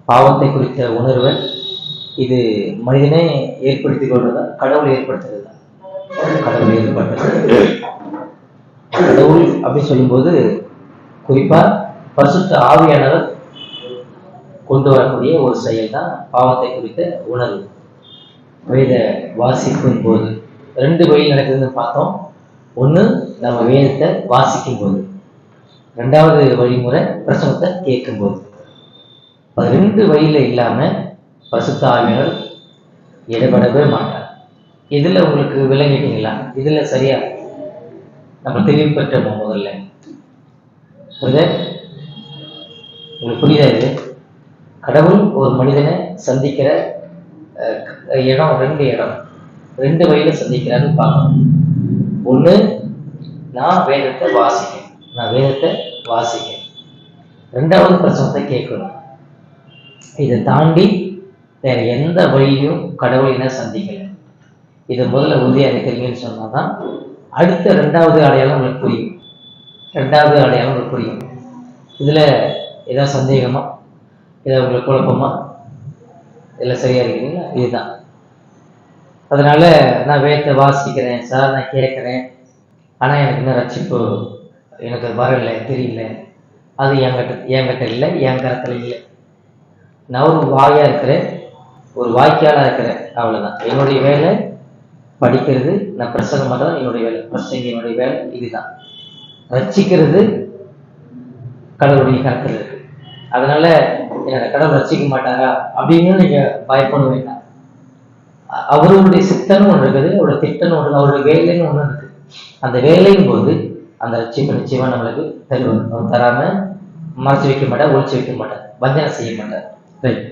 பாவத்தை குறித்த உணர்வை இது மனிதனே ஏற்படுத்திக் கொள்வதா, கடவுள் ஏற்படுத்துறதா? கடவுள் ஏற்படுத்துறது. கடவுள் அப்படின்னு சொல்லும்போது குறிப்பா பரிசுத்த ஆவியானவர் கொண்டு வரக்கூடிய ஒரு செயல் தான் பாவத்தை குறித்த உணர்வு. வேத வாசிக்கும் போது 2 வழி நடக்குதுன்னு பார்த்தோம். ஒன்று நம்ம வேதத்தை வாசிக்கும் போது, 2வது வழிமுறை பிரசங்கத்தை கேட்கும்போது. 2 வழியில இல்லாம பரிசுத்த ஆவியானவர் இடப்படவே மாட்டார். இதுல உங்களுக்கு விளங்கிட்டீங்களா? இதுல சரியா நம்ம தெளிவு பெற்றோம். முதல்ல உங்களுக்கு புரியுதா? இது கடவுள் ஒரு மனிதனை சந்திக்கிற இடம் 2 இடம், 2 வழியில சந்திக்கிறாருன்னு பார்க்கணும். ஒண்ணு, நான் வேதத்தை வாசிக்கிறேன். 2வது பிரசங்கத்தை கேட்கணும். இதை தாண்டி வேற எந்த வழியிலும் கடவுள் என்ன சந்திக்கல. இதை முதல்ல உறுதியா இருக்கிறீங்கன்னு சொன்னாதான் அடுத்த 2வது அடையாளம் உங்களுக்கு புரியும். இதுல ஏதாவது சந்தேகமா, ஏதாவது உங்களுக்கு குழப்பமா? இதெல்லாம் சரியா இருக்கீங்களா? இதுதான். அதனால நான் வேதத்தை வாசிக்கிறேன் சார், நான் கேட்குறேன், ஆனால் எனக்கு இன்னும் ரட்சிப்பு எனக்கு வரலை, தெரியல. அது என்கிட்ட இல்லை, என் கருத்தில் இல்லை. நான் ஒரு வாயா இருக்கிறேன், ஒரு வாய்க்காலாக இருக்கிறேன், அவ்வளோதான். என்னுடைய வேலை படிக்கிறது, நான் பிரசங்கம் பண்ணுறது என்னுடைய வேலை, என்னுடைய வேலை இதுதான். ரட்சிக்கிறது கடவுளுடைய கருத்தில் இருக்கு. அதனால என்னோட கடவுள் ரட்சிக்க மாட்டாரா அப்படின்னு நீங்க பயப்பட வேண்டாம். அவருடைய சித்தனும் ஒன்று இருக்குது, அவருடைய திட்டம்னு ஒன்று, அவருடைய வேலைன்னு ஒன்று இருக்கு. அந்த வேலையின் போது அந்த ரட்சிப்பு நிச்சயமா நம்மளுக்கு தருவார். அவர் தராம மறைச்சு வைக்க மாட்டார், ஒழிச்சு வைக்க மாட்டார், வஞ்சனை செய்ய மாட்டார். ரைட்.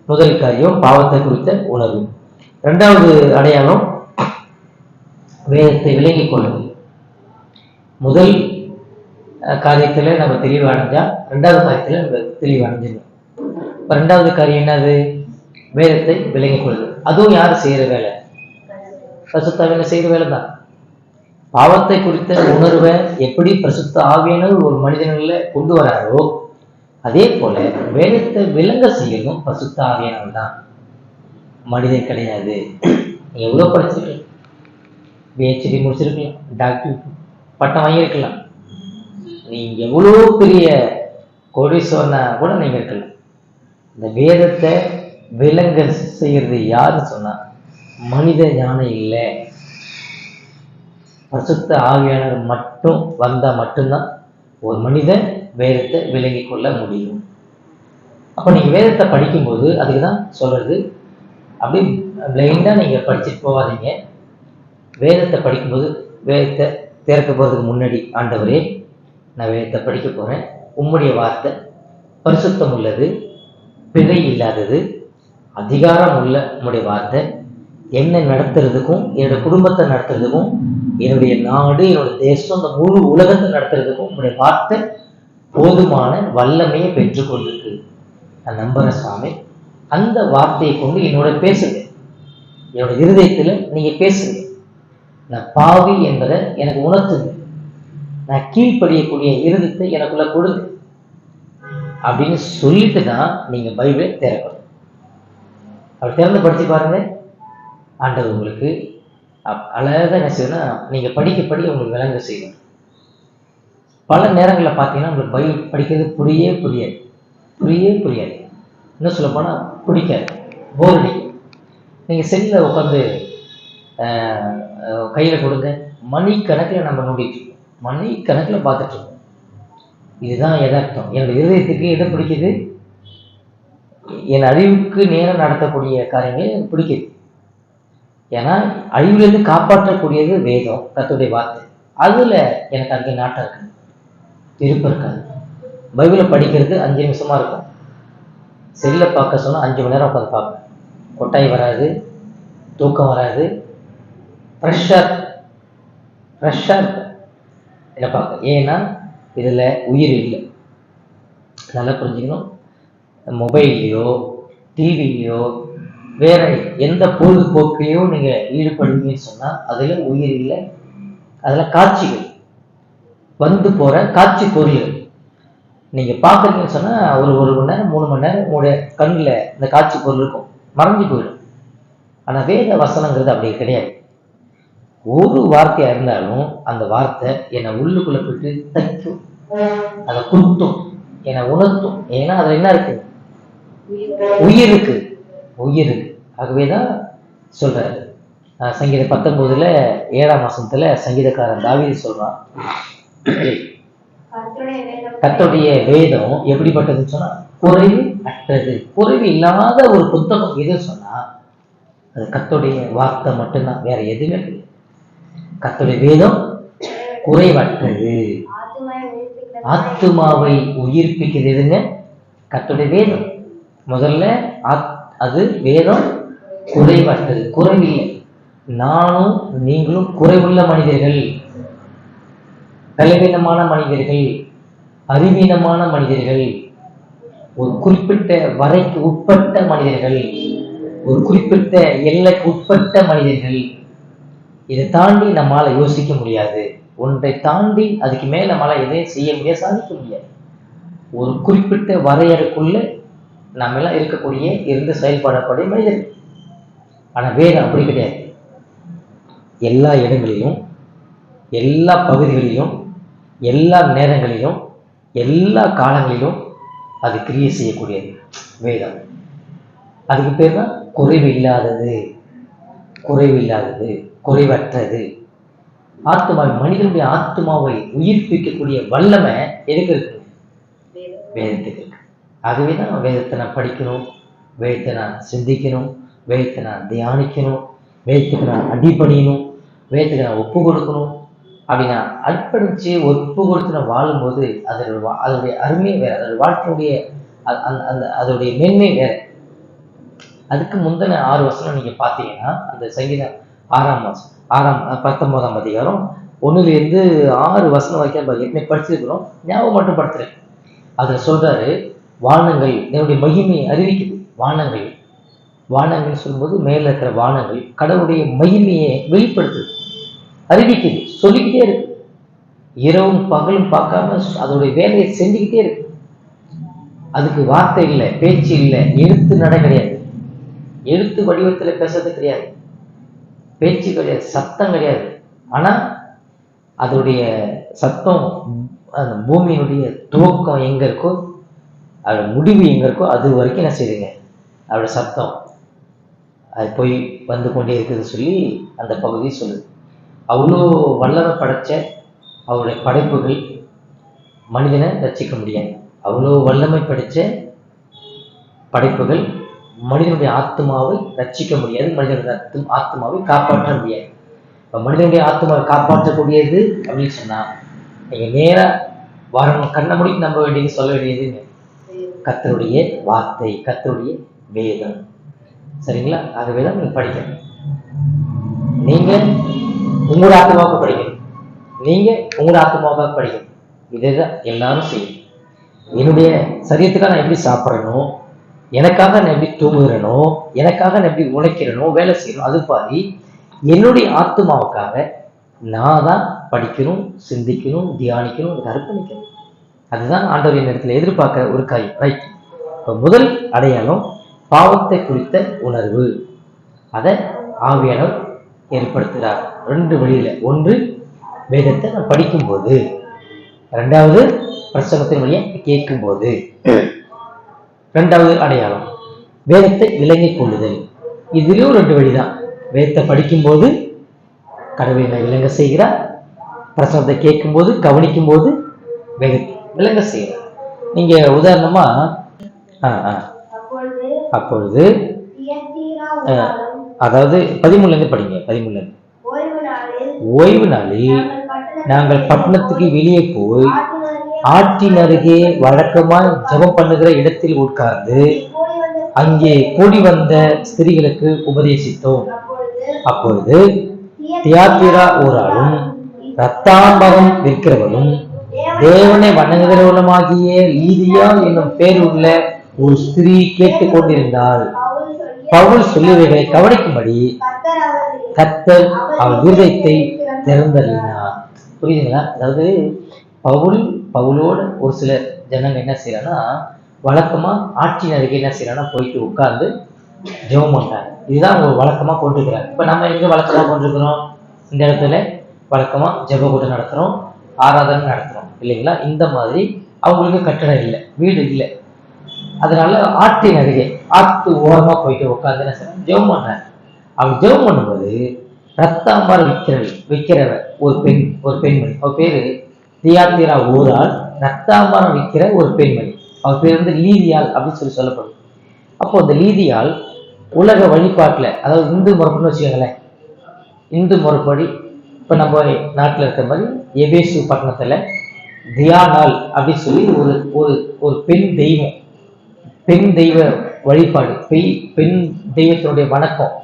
முதல் காரியம் பாவத்தை குறித்த உணர்வு. 2வது அடையாளம் வேதத்தை விளங்கிக் கொள்வது. முதல் காரியத்துல நம்ம தெளிவு அடைஞ்சா 2வது காரியத்துல நம்ம தெளிவு அடைஞ்சிடும். 2வது காரியம் என்னது? வேதத்தை விளங்கிக் கொள்வது. அதுவும் யாரு செய்யற வேலை? பரிசுத்த ஆவியானவர் செய்யற வேலை தான். பாவத்தை குறித்த உணர்வை எப்படி பரிசுத்த ஆவியானவர் ஒரு மனிதனில் கொண்டு வராரோ, அதே போல வேதத்தை விளங்க செய்யணும் பரிசுத்த ஆவியானவர் தான், மனிதன் கிடையாது. நீங்க எவ்வளவு படிச்சிருக்கலாம், PhD முடிச்சிருக்கலாம், டாக்டர் பட்டம் வாங்கியிருக்கலாம், நீங்க எவ்வளவு பெரிய கோடீஸ்வரனா கூட நீங்க இருக்கலாம். இந்த வேதத்தை விளங்க செய்யறது யாருன்னு சொன்னா மனித ஞானம் இல்லை, பரிசுத்த ஆவியானவர் மட்டும் வந்தா மட்டும்தான் ஒரு மனிதன் வேதத்தை விளங்கி கொள்ள முடியும். அப்ப நீங்க வேதத்தை படிக்கும்போது அதுக்குதான் சொல்றது, அப்படி பிளைண்டா நீங்க படிச்சுட்டு போகாதீங்க. வேதத்தை படிக்கும்போது வேதத்தை திறக்க போறதுக்கு முன்னாடி, ஆண்டவரே நான் வேதத்தை படிக்க போறேன், உம்முடைய வார்த்தை பரிசுத்தம் உள்ளது, பிழை இல்லாதது, அதிகாரம் உள்ள உம்முடைய வார்த்தை, என்னை நடத்துறதுக்கும் என்னோட குடும்பத்தை நடத்துறதுக்கும் என்னுடைய நாடு, என்னோட தேசம், இந்த முழு உலகத்தை நடத்துறதுக்கும் உங்களுடைய வார்த்தை போதுமான வல்லமையை பெற்றுக்கொண்டிருக்கு. நான் நம்புறேன் சுவாமி. அந்த வார்த்தையை கொண்டு என்னோட பேசுங்க, என்னோட இருதயத்துல நீங்க பேசுங்க. நான் பாவி என்பதை எனக்கு உணர்த்துங்க, நான் கீழ்ப்படியக்கூடிய இருதயத்தை எனக்குள்ள கொடுங்க அப்படின்னு சொல்லிட்டு தான் நீங்க பைபிளை திறக்கணும். அப்படி திறந்து படிச்சு பாருங்க, ஆண்டவர் உங்களுக்கு அழகாக என்ன செய்யணும்னா நீங்க படிக்கப்படி உங்களுக்கு விளங்க செய்யணும். பல நேரங்களில் பார்த்தீங்கன்னா உங்களுக்கு பைபிள் படிக்கிறது புரியாது. இன்னும் சொல்ல போனா பிடிக்காது, போர் அடிக்கும். நீங்க செல்லில் உட்காந்து கையில கொடுங்க, மணிக்கணக்கில் நம்ம நோண்டிட்டு இருக்கோம், மணிக்கணக்கில் பார்த்துட்டு இருக்கோம். இதுதான் எதார்த்தம். என்னோட இருதயத்துக்கு எதை பிடிக்குது? என் அறிவுக்கு நேரம் நடத்தக்கூடிய காரியங்கள் எனக்கு பிடிக்குது. ஏன்னா அழிவிலிருந்து காப்பாற்றக்கூடியது வேதம், கர்த்தருடைய வார்த்தை. அதுல எனக்கு அங்கே நாட்டம் இருக்கு, விருப்பம் இருக்காது. பைபிளை படிக்கிறது 5 நிமிஷமா இருக்கும், செல்ல பார்க்க சொன்னா 5 மணி நேரம் உட்காந்து பார்ப்பேன். கொட்டாய் வராது, தூக்கம் வராது, ஃப்ரெஷ்ஷாக இதை பார்க்க. ஏன்னா இதுல உயிர் இல்லை. நல்லா புரிஞ்சுக்கணும். மொபைல்லையோ டிவிலையோ வேற எந்த பொழுதுபோக்கையோ நீங்க ஈடுபடுவீங்கன்னு சொன்னா அதுல உயிர் இல்லை. அதுல காட்சிகள் வந்து போற காட்சி பொருள். நீங்க பாக்குறீங்கன்னு சொன்னா ஒரு மணி நேரம் 3 மணி நேரம் உங்களுடைய கண்ணுல இந்த காட்சி பொருள் இருக்கும், மறைஞ்சு போயிடும். ஆனா வேத வசனங்கிறது அப்படி கிடையாது. ஒரு வார்த்தையா இருந்தாலும் அந்த வார்த்தை என்னை உள்ளுக்குள்ள போயிட்டு தைக்கும், அதை குத்தும், என்னை உணர்த்தும். ஏன்னா அதுல என்ன இருக்கு? உயிர் இருக்கு, உயிர் இருக்கு. ஆகவேதான் சொல்றாரு சங்கீதம் 19 7ஆம் வசனத்துல சங்கீதக்காரன் தாவீது சொல்றான், கர்த்தருடைய வேதம் எப்படிப்பட்டதுன்னு சொன்னா குறைவு அற்றது. குறைவு இல்லாத ஒரு புத்தகம் எது சொன்னா அது கர்த்தருடைய வார்த்தை மட்டும்தான், வேற எதுவுமே கிடையாது. கர்த்தருடைய வேதம் குறைவற்றது, ஆத்துமாவை உயிர்ப்பிக்கிறதுங்க கர்த்தருடைய வேதம். முதல்ல அது வேதம் குறைவற்றது, குறைவில்லை. நானும் நீங்களும் குறைவுள்ள மனிதர்கள், பலவீனமான மனிதர்கள், அறிவீனமான மனிதர்கள், ஒரு குறிப்பிட்ட வரைக்கு உட்பட்ட மனிதர்கள், ஒரு குறிப்பிட்ட எல்லைக்கு உட்பட்ட மனிதர்கள். இதை தாண்டி நம்மளால யோசிக்க முடியாது, ஒன்றை தாண்டி அதுக்கு மேல நம்மளால எதையும் செய்ய முடியாது, சாதிக்க முடியாது. ஒரு குறிப்பிட்ட வரையறைக்குள்ள நம்ம எல்லாம் இருக்கக்கூடிய இருந்து செயல்படக்கூடிய மனிதர்கள். ஆனா வேதம் அப்படி கிடையாது. எல்லா இடங்களிலும், எல்லா பகுதிகளிலும், எல்லா நேரங்களிலும், எல்லா காலங்களிலும் அது கிரியை செய்யக்கூடியது வேதம். அதுக்கு பேர் தான் குறைவு இல்லாதது, குறைவு இல்லாதது, குறைவற்றது. ஆத்மாவை, மனிதனுடைய ஆத்மாவை உயிர்ப்பிக்கக்கூடிய வல்லமை எதுக்கு இருக்கு? வேதத்துக்கு இருக்கு. ஆகவே தான் வேதத்தை நான் படிக்கணும், வேதத்தை நான் சிந்திக்கணும், வேதத்தை நான் தியானிக்கணும், வேதத்துக்கு நான் அடிபணியணும், வேதத்துக்கு நான் ஒப்பு கொடுக்கணும். அப்படி நான் அர்ப்பணிச்சு ஒப்பு கொடுத்து நான் வாழும்போது அதோடைய அருமை வேற, அதோட வாழ்க்கையுடைய அதோடைய மென்மை வேற. அதுக்கு முந்தின 6 வசனம் நீங்க பார்த்தீங்கன்னா அந்த சங்கீதம் 19ஆம் அதிகாரம் 1லிருந்து 6 வசனம் வரைக்கும் ஏற்கனவே படிச்சிருக்கிறோம், ஞாபகம் மட்டும் படுத்துறேன். அதுல சொல்றாரு, வானங்கள் என்னுடைய மகிமையை அறிவிக்குது. வானங்கள், வானங்கள் சொல்லும்போது மேல இருக்கிற வானங்கள் கடவுளுடைய மகிமையை வெளிப்படுத்துது, அறிவிக்குது, சொல்லிக்கிட்டே இருக்கு. இரவும் பகலும் பார்க்காம அதோடைய வேலையை செஞ்சுக்கிட்டே இருக்கு. அதுக்கு வார்த்தை இல்லை, பேச்சு இல்லை, எழுத்து நட கிடையாது, எழுத்து வடிவத்தில் பேசுறது கிடையாது, பேச்சு கிடையாது, சத்தம் கிடையாது. ஆனா அதோடைய சத்தம் அந்த பூமியினுடைய துவக்கம் எங்க இருக்கோ, அதோட முடிவு எங்க இருக்கோ அது வரைக்கும் என்ன செய்யுங்க, அதோட சத்தம் அது போய் வந்து கொண்டே இருக்குதுன்னு சொல்லி அந்த பகுதி சொல்லுது. அவ்வளோ வல்லமை படைச்ச அவருடைய படைப்புகள் மனிதனை ரட்சிக்க முடியாது. அவ்வளோ வல்லமை படைச்ச படைப்புகள் மனிதனுடைய ஆத்மாவை ரட்சிக்க முடியாது, மனிதனுடைய ஆத்மாவை காப்பாற்ற முடியாது. இப்போ மனிதனுடைய ஆத்மாவை காப்பாற்றக்கூடியது அப்படின்னு சொன்னா நீங்க நேரா வரணும், கண்ண முடிக்கு நம்ப வேண்டியது, சொல்ல வேண்டியது கர்த்தருடைய வார்த்தை, கர்த்தருடைய வேதம். சரிங்களா? ஆகவே தான் நீங்க படிக்கணும். நீங்க உங்களோட ஆத்மாவுக்கு படிக்கணும், நீங்க உங்களோட ஆத்மாவுக்காக படிக்கணும். இதைதான் எல்லாரும் செய்யணும். என்னுடைய சரீரத்துக்காக நான் எப்படி சாப்பிடணும், எனக்காக நான் எப்படி தூங்குகிறனோ, எனக்காக நான் எப்படி உழைக்கிறனோ, வேலை செய்யணும், அது பாதி. என்னுடைய ஆத்மாவுக்காக நான் தான் படிக்கணும், சிந்திக்கணும், தியானிக்கணும், அதை அர்ப்பணிக்கணும். அதுதான் ஆண்டவரின் இடத்துல எதிர்பார்க்கிற ஒரு காரியம். ரைட். இப்போ முதல் அடையாளம் பாவத்தை குறித்த உணர்வு. அதை ஆவியானவர் ஏற்படுத்துகிறார் 2 வழியில. ஒன்று வேதத்தை நான் படிக்கும்போது, 2வது பிரசங்கத்தின் வழியா கேட்கும்போது. 2வது அடையாளம் வேதத்தை விளங்கிக் கொள்ளுதல். இதுலயும் 2 வழிதான். வேதத்தை படிக்கும்போது கடவுளை விளங்க செய்கிறார், பிரசங்கத்தை கேட்கும்போது கவனிக்கும் போது வேதத்தை விளங்க செய்கிறார். நீங்க உதாரணமா அப்பொழுது அதாவது 13 படிங்க. 13 ஓய்வு நாளில் நாங்கள் பட்டணத்துக்கு வெளியே போய் ஆற்றின் அருகே வழக்கமாய் ஜெபம் பண்ணுகிற இடத்தில் உட்கார்ந்து அங்கே கூடி வந்த ஸ்திரீகளுக்கு உபதேசித்தோம். அப்பொழுது தியாத்திரா ஊராலும் ரத்தாம்பரம் விற்கிறவளும் தேவனை வணங்குகிறவளுமாகிய லீதியா என்னும் பேருள்ள ஒரு ஸ்திரீ கேட்டுக் கொண்டிருந்தாள். பவுல் சொல்லியவைகளை கவனிக்கும்படி கர்த்தர் அவள் இருதயத்தை திறந்தறினார். புரியுதுங்களா? அதாவது பவுலோட ஒரு சிலர் ஜனங்க என்ன செய்யறாங்கன்னா வழக்கமா ஆட்சியின் அருகே என்ன செய்யறாங்கன்னா போயிட்டு உட்கார்ந்து ஜெபம் பண்றாங்க. இதுதான் ஒரு வழக்கமா கொண்டிருக்கிறாங்க. இப்ப நம்ம எங்க வழக்கமா கொண்டிருக்கிறோம்? இந்த இடத்துல வழக்கமா ஜெப கூட்டம் நடத்துறோம், ஆராதனை நடத்துறோம் இல்லைங்களா? இந்த மாதிரி அவங்களுக்கு கட்டடம் இல்லை, வீடு இல்லை. அதனால ஆற்றின் அருகே ஆற்று ஓரமா போயிட்டு உட்கார்ந்து என்ன செய்யறாங்க? ஜெபம் பண்றாங்க. அவங்க ஜெபம் பண்ணும்போது ரத்தாம்பரம் விற்கிறவ ஒரு பெண்மணி, அவ பேரு தியாத்திரா ஊரால் ரத்தாம்பரம் விற்கிற ஒரு பெண்மணி. அவர் பேர் வந்து லீதியால் அப்படின்னு சொல்லப்படும். அப்போ இந்த லீதியால் உலக வழிபாட்டுல, அதாவது இந்து முறைப்படி வச்சுக்கோங்களேன், இந்து முறைப்படி இப்ப நம்ம நாட்டில் இருக்கிற மாதிரி எபேசு பட்டணத்துல தியானால் அப்படின்னு சொல்லி ஒரு ஒரு ஒரு பெண் தெய்வ வழிபாடு, பெண் தெய்வத்தினுடைய வணக்கம்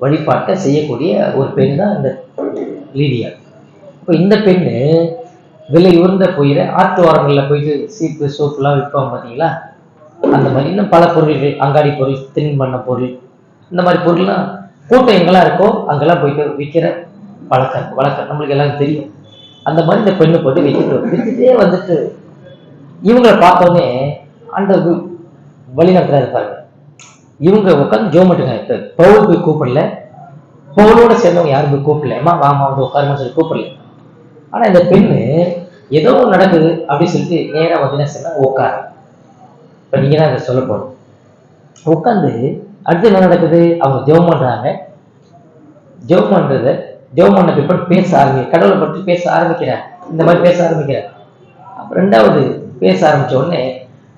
வழிபாட்டை செய்யக்கூடிய ஒரு பெண் தான் இந்த லீதியா. இப்போ இந்த பெண்ணு விலை உயர்ந்த போயிட ஆற்று ஓரங்களில் போயிட்டு சீப்பு சோப்புலாம் விற்பாங்க பார்த்தீங்களா? அந்த மாதிரி இன்னும் பல பொருள்கள், அங்காடி பொருள், தின்பண்ண பொருள், இந்த மாதிரி பொருள்லாம் கூட்டம் எங்கெல்லாம் இருக்கோ அங்கெல்லாம் போயிட்டு விற்கிற வழக்கம் நம்மளுக்கு எல்லாரும் தெரியும். அந்த மாதிரி இந்த பெண்ணு போட்டு விற்றுட்டே வந்துட்டு இவங்களை பார்த்தோன்னே அந்த வழிநடத்தா இருப்பாங்க. இவங்க உட்காந்து ஜோமட்டுங்க. பவுல் போய் கூப்பிடல, பவுலோட சேர்ந்தவங்க யாரும் போய் கூப்பிடல, அம்மா வாமா வந்து உட்காருமா சொல்லி கூப்பிடல. ஆனா இந்த பெண்ணு ஏதோ நடக்குது அப்படின்னு சொல்லிட்டு நேரம் வந்து என்ன சொன்னா உட்காரு. இப்ப நீங்க தான் அதை சொல்ல போறோம். உட்காந்து அடுத்து என்ன நடக்குது? அவங்க ஜெபம் பண்றாங்க. ஜெபம் பண்ண பிற்பாடு பேச கடவுளை பற்றி பேச ஆரம்பிக்கிறார். இந்த மாதிரி பேச ஆரம்பிக்கிறார். அப்புறம் ரெண்டாவது பேச ஆரம்பிச்ச உடனே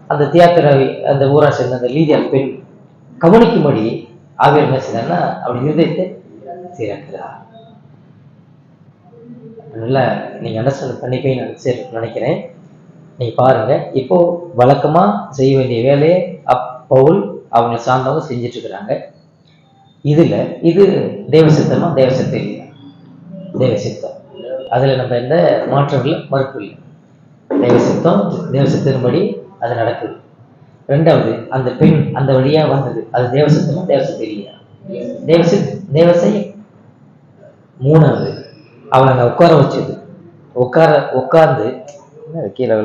அந்த தியாத்திராவை, அந்த ஊரா சேர்ந்த அந்த லீதியால் பெண் கவனிக்கும்படி ஆவியார் என்ன செய்யறாருன்னா அப்படி இருதயத்தை திறக்கிறார். நல்லா நீங்க அண்டர்ஸ்டாண்ட் பண்ணிப்பீங்கன்னு நினைக்கிறேன். நீங்க பாருங்க, இப்போ வழக்கமா செய்ய வேண்டிய வேலையை பவுல் அவங்களை சார்ந்தவங்க செஞ்சுட்டு இருக்கிறாங்க. இது தேவ சித்தமா? தேவ சித்தம் இல்லையா? தேவ சித்தம். அதுல நம்ம எந்த மாற்றம் இல்லை, மறுப்பு இல்லை. தேவ சித்தத்தின்படி அது நடக்குது. ரெண்டாவது, அந்த பெண் அந்த வழியா வந்தது, அது தேவ சித்தமா? தேவ சித்தம் இல்லையா? தேவ செய்யும். மூணாவது, அவளை அங்க உட்கார வச்சது, உட்கார்ந்து கீழே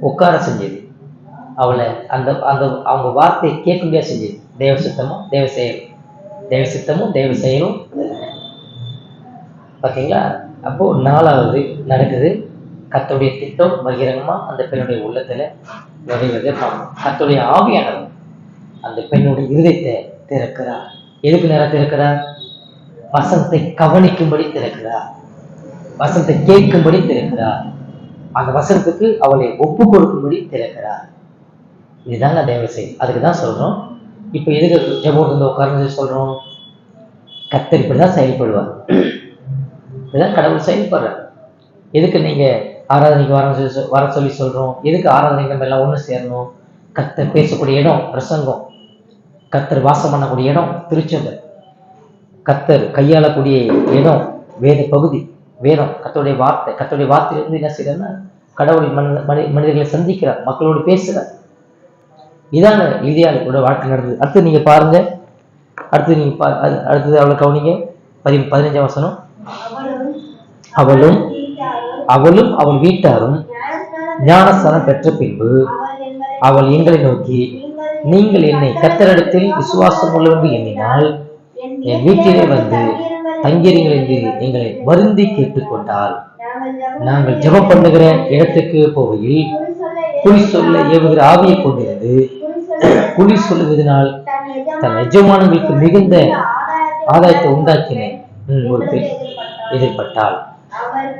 உட்கார செஞ்சது, அவளை அந்த அந்த அவங்க வார்த்தையை கேட்க முடியாது செஞ்சது. தேவ சித்தமும் தேவ செயலும் பார்த்தீங்களா? அப்போ நாலாவது நடக்குது, கர்த்தருடைய திட்டம் பகிரங்கமா அந்த பெண்ணுடைய உள்ளத்துல நிறைவேறதை பார்க்கணும். கர்த்தருடைய ஆவியானவர் அந்த பெண்ணுடைய இருதயத்தை திறக்கிறார். எதுக்கு நேரம் திறக்கிறார்? வசனத்தை கவனிக்கும்படி திறக்கிறார், வசனத்தை கேட்கும்படி திறக்கிறார், அந்த வசனத்துக்கு அவளை ஒப்பு கொடுக்கும்படி திறக்கிறார். இதுதாங்க தேவ செயல். அதுக்கு தான் சொல்றோம். இப்போ எதுக்கு ஜெபம் வந்து உட்கார்ந்து சொல்றோம்? கர்த்தர் இப்படிதான் செயல்படுவார். இதுதான் கடவுள் செயல்படுறார். எதுக்கு நீங்க ஆராதனைக்கு வர சொல்லி சொல்றோம்? எதுக்கு ஆராதனைக்கு நம்ம எல்லாம் ஒண்ணு சேரணும்? கர்த்தர் பேசக்கூடிய இடம் பிரசங்கம், கர்த்தர் வாசம் பண்ணக்கூடிய இடம் திருச்சபை, கர்த்தர் கையாளக்கூடிய இடம் வேத பகுதி, வேதம், கர்த்தருடைய வார்த்தையிலிருந்து என்ன செய்யறன்னா கடவுள் மனிதர்களை சந்திக்கிறார், மக்களோடு பேசுறார். இதாங்க லீதியாளோட வாழ்க்கை நடந்தது. அடுத்து நீங்க பாருங்க, அடுத்தது அவளை கவனிங்க. 15ஆம் வசனம். அவளும் அவள் வீட்டாரும் ஞானஸ்தானம் பெற்ற பின்பு அவள் எங்களை நோக்கி, நீங்கள் என்னை கர்த்தரிடத்தில் விசுவாசம் உள்ளவென்று எண்ணினால் என் வீட்டிலே வந்து தங்கிருங்கள் என்று எங்களை வருந்தி கேட்டுக்கொண்டால், நாங்கள் ஜெபம் பண்ணுகிற இடத்துக்கு போகையில் குறி சொல்ல ஏவுகிற ஆவியை கொண்டிருந்து குறி சொல்லுவதனால் தன் எஜமானங்களுக்கு மிகுந்த ஆதாயத்தை உண்டாக்கினேன் ஒரு பெண் எதிர்பட்டாள்.